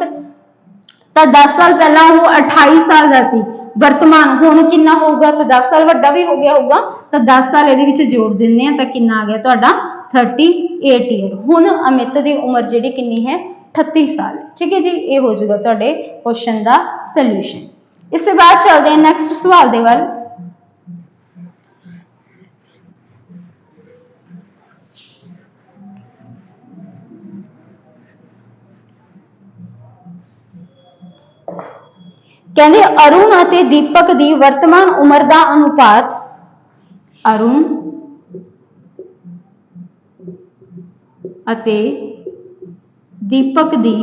तो 10 साल पहला वो 28 साल का सी। वर्तमान हुण कितना होगा तो 10 साल वड्डा भी हो गया होगा तो 10 साल ये जोड़ देने तो कितना आ गया तुहाडा 38 ईयर। हुण अमित की उम्र जिहड़ी कितनी है 38 साल। ठीक है जी ये हो जाएगा तुहाडे क्वेश्चन का सल्यूशन। इसके बाद चलते हैं नैक्सट सवाल दे वल। कहते अरुण और दीपक की वर्तमान उम्र का अनुपात अरुण और दीपक की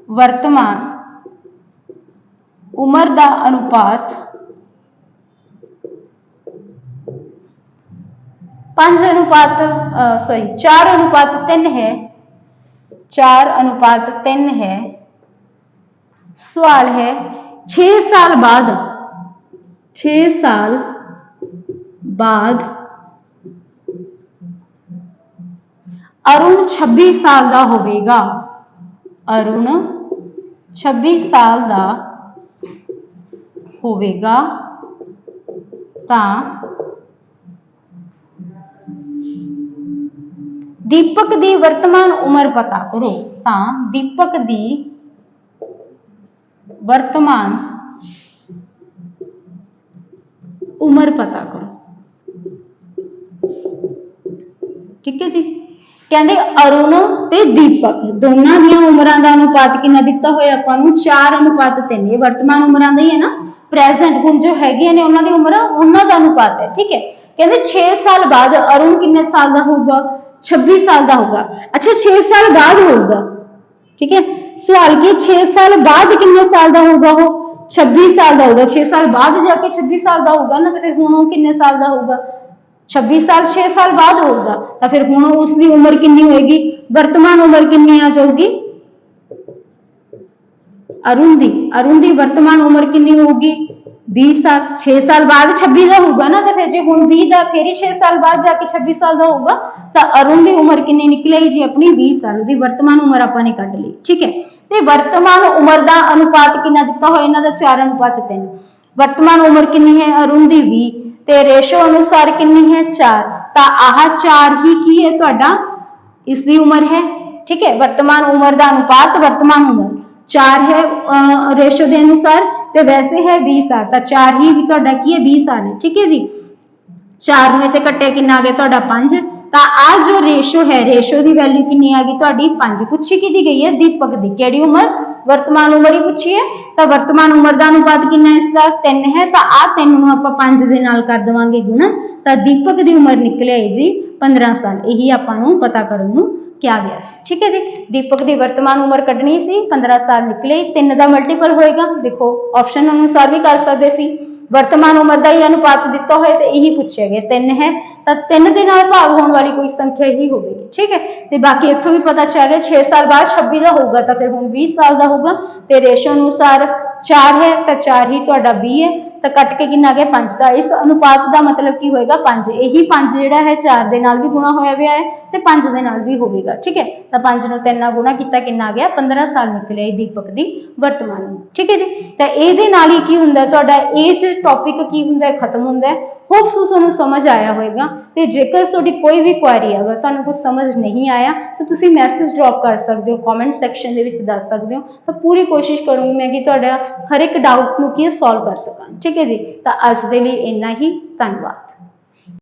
वर्तमान उम्र का अनुपात 4:3 है। 4:3 है। सवाल है 6 साल बाद 6 साल बाद अरुण 26 साल का होवेगा। अरुण 26 साल का होवेगा तां दीपक दी वर्तमान उम्र पता करो। तां दीपक दी वर्तमान उम्र पता करो। ठीक है जी। कहते अरुण ते दीपक दोनों दी उम्रां दा अनुपात कितना दिता होया आपां नूं 4:3। ये वर्तमान उम्रां दी है ना, प्रेजेंट हुण जो हैगियां ने उन्हां दी उम्र उन्हां दा अनुपात है। ठीक है। कहते 6 साल बाद अरुण कितने साल का होगा? 26 साल का होगा। अच्छा 6 साल बाद होगा। ठीक है। सवाल की 6 साल बाद कितने साल का होगा? वो 26 साल का होगा। 6 साल बाद जाके 26 साल का होगा ना, तो फिर हुण वो कितने साल का होगा? 26 साल 6 साल बाद होगा। तो फिर हुण उसकी उम्र कितनी होगी? वर्तमान उम्र कितनी आ जाऊगी? अरुण दी वर्तमान उम्र कितनी होगी? 20 साल। 6 साल बाद 26 का होगा ना, तो फिर जो हुण 20 का फिर ही 6 साल बाद जाके 26 साल का होगा। तो अरुण की उम्र कितनी निकलेगी जी? अपनी 20 साल। उसकी वर्तमान उम्र आपने कढ़ ली। ठीक है। तो वर्तमान उम्र का अनुपात कितना दिता हो? इन्हां दा 4:3। वर्तमान उम्र कितनी है अरुण की? 20। ते रेशो अनुसार कितनी है? 4। तो आह 4 ही की है तुहाडा इसकी उम्र है। ठीक है। वर्तमान उम्र का अनुपात वर्तमान उम्र 4 है रेशो के अनुसार, तो वैसे है 20 साल। तो 4 ही तुहाडा की है 20 साल है। ठीक है जी। 4 में ते कट्टे कितना आ गया तुहाडा? 5। तो आ जो रेशो है, रेशो की वैल्यू कितनी आ गई तुहाडी? 5। पूछी की गई है? दीपक की। केड़ी उम्र? वर्तमान उम्र ही पूछी है। तो वर्तमान उम्र का अनुपात कितना है इसका? 3 है। तो आ 3 नूं आपां 5 दे नाल कर देवांगे गुणा। तो दीपक की उम्र निकले आई जी 15 साल। यही आपां नूं पता करन नूं क्या गया सी। ठीक है जी। दीपक की वर्तमान उम्र कढ़नी सी, 15 साल निकले। 3 का मल्टीपल होएगा। देखो ऑप्शन अनुसार भी कर सकते सी। वर्तमान उम्र का ही अनुपात दिता हो तो यही पूछा गया। 3 है तो 3 के नाल भाग होने वाली कोई संख्या ही होगी। ठीक है। तो बाकी इत्थों भी पता चल रहा 6 साल बाद 26 का होगा, तो फिर हुण 20 साल का होगा। तो रेशो अनुसार 4 है, तो 4 ही तुहाडा 20 है। तो कट के कितना आ गया? 5 का। इस अनुपात का मतलब की होएगा 5। यही 5 जिहड़ा है 4 दे नाल भी गुणा होया हुआ है, तो 5 दे नाल भी होगा। ठीक है। तो 5 नूं 3 नाल गुणा किया कितना आ गया? 15 साल निकले दीपक की वर्तमान उम्र। ठीक है जी। तो इहदे नाल ही की हुंदा तुहाडा एज टॉपिक की हुंदा खत्म हुंदा है। होप्स तुहानूं समझ आया होएगा। तो जेकर तुहाडी कोई भी क्वेरी अगर तुहानूं कुछ समझ नहीं आया तो तुसीं मैसेज ड्रॉप कर सकते हो, कॉमेंट सैक्शन दे विच दस सकते हो। तो पूरी कोशिश करूँगी मैं कि तुहाडा हर एक डाउट नूं की सॉल्व कर सकां। ठीक है जी। तो अज दे लई इन्ना ही। धन्यवाद।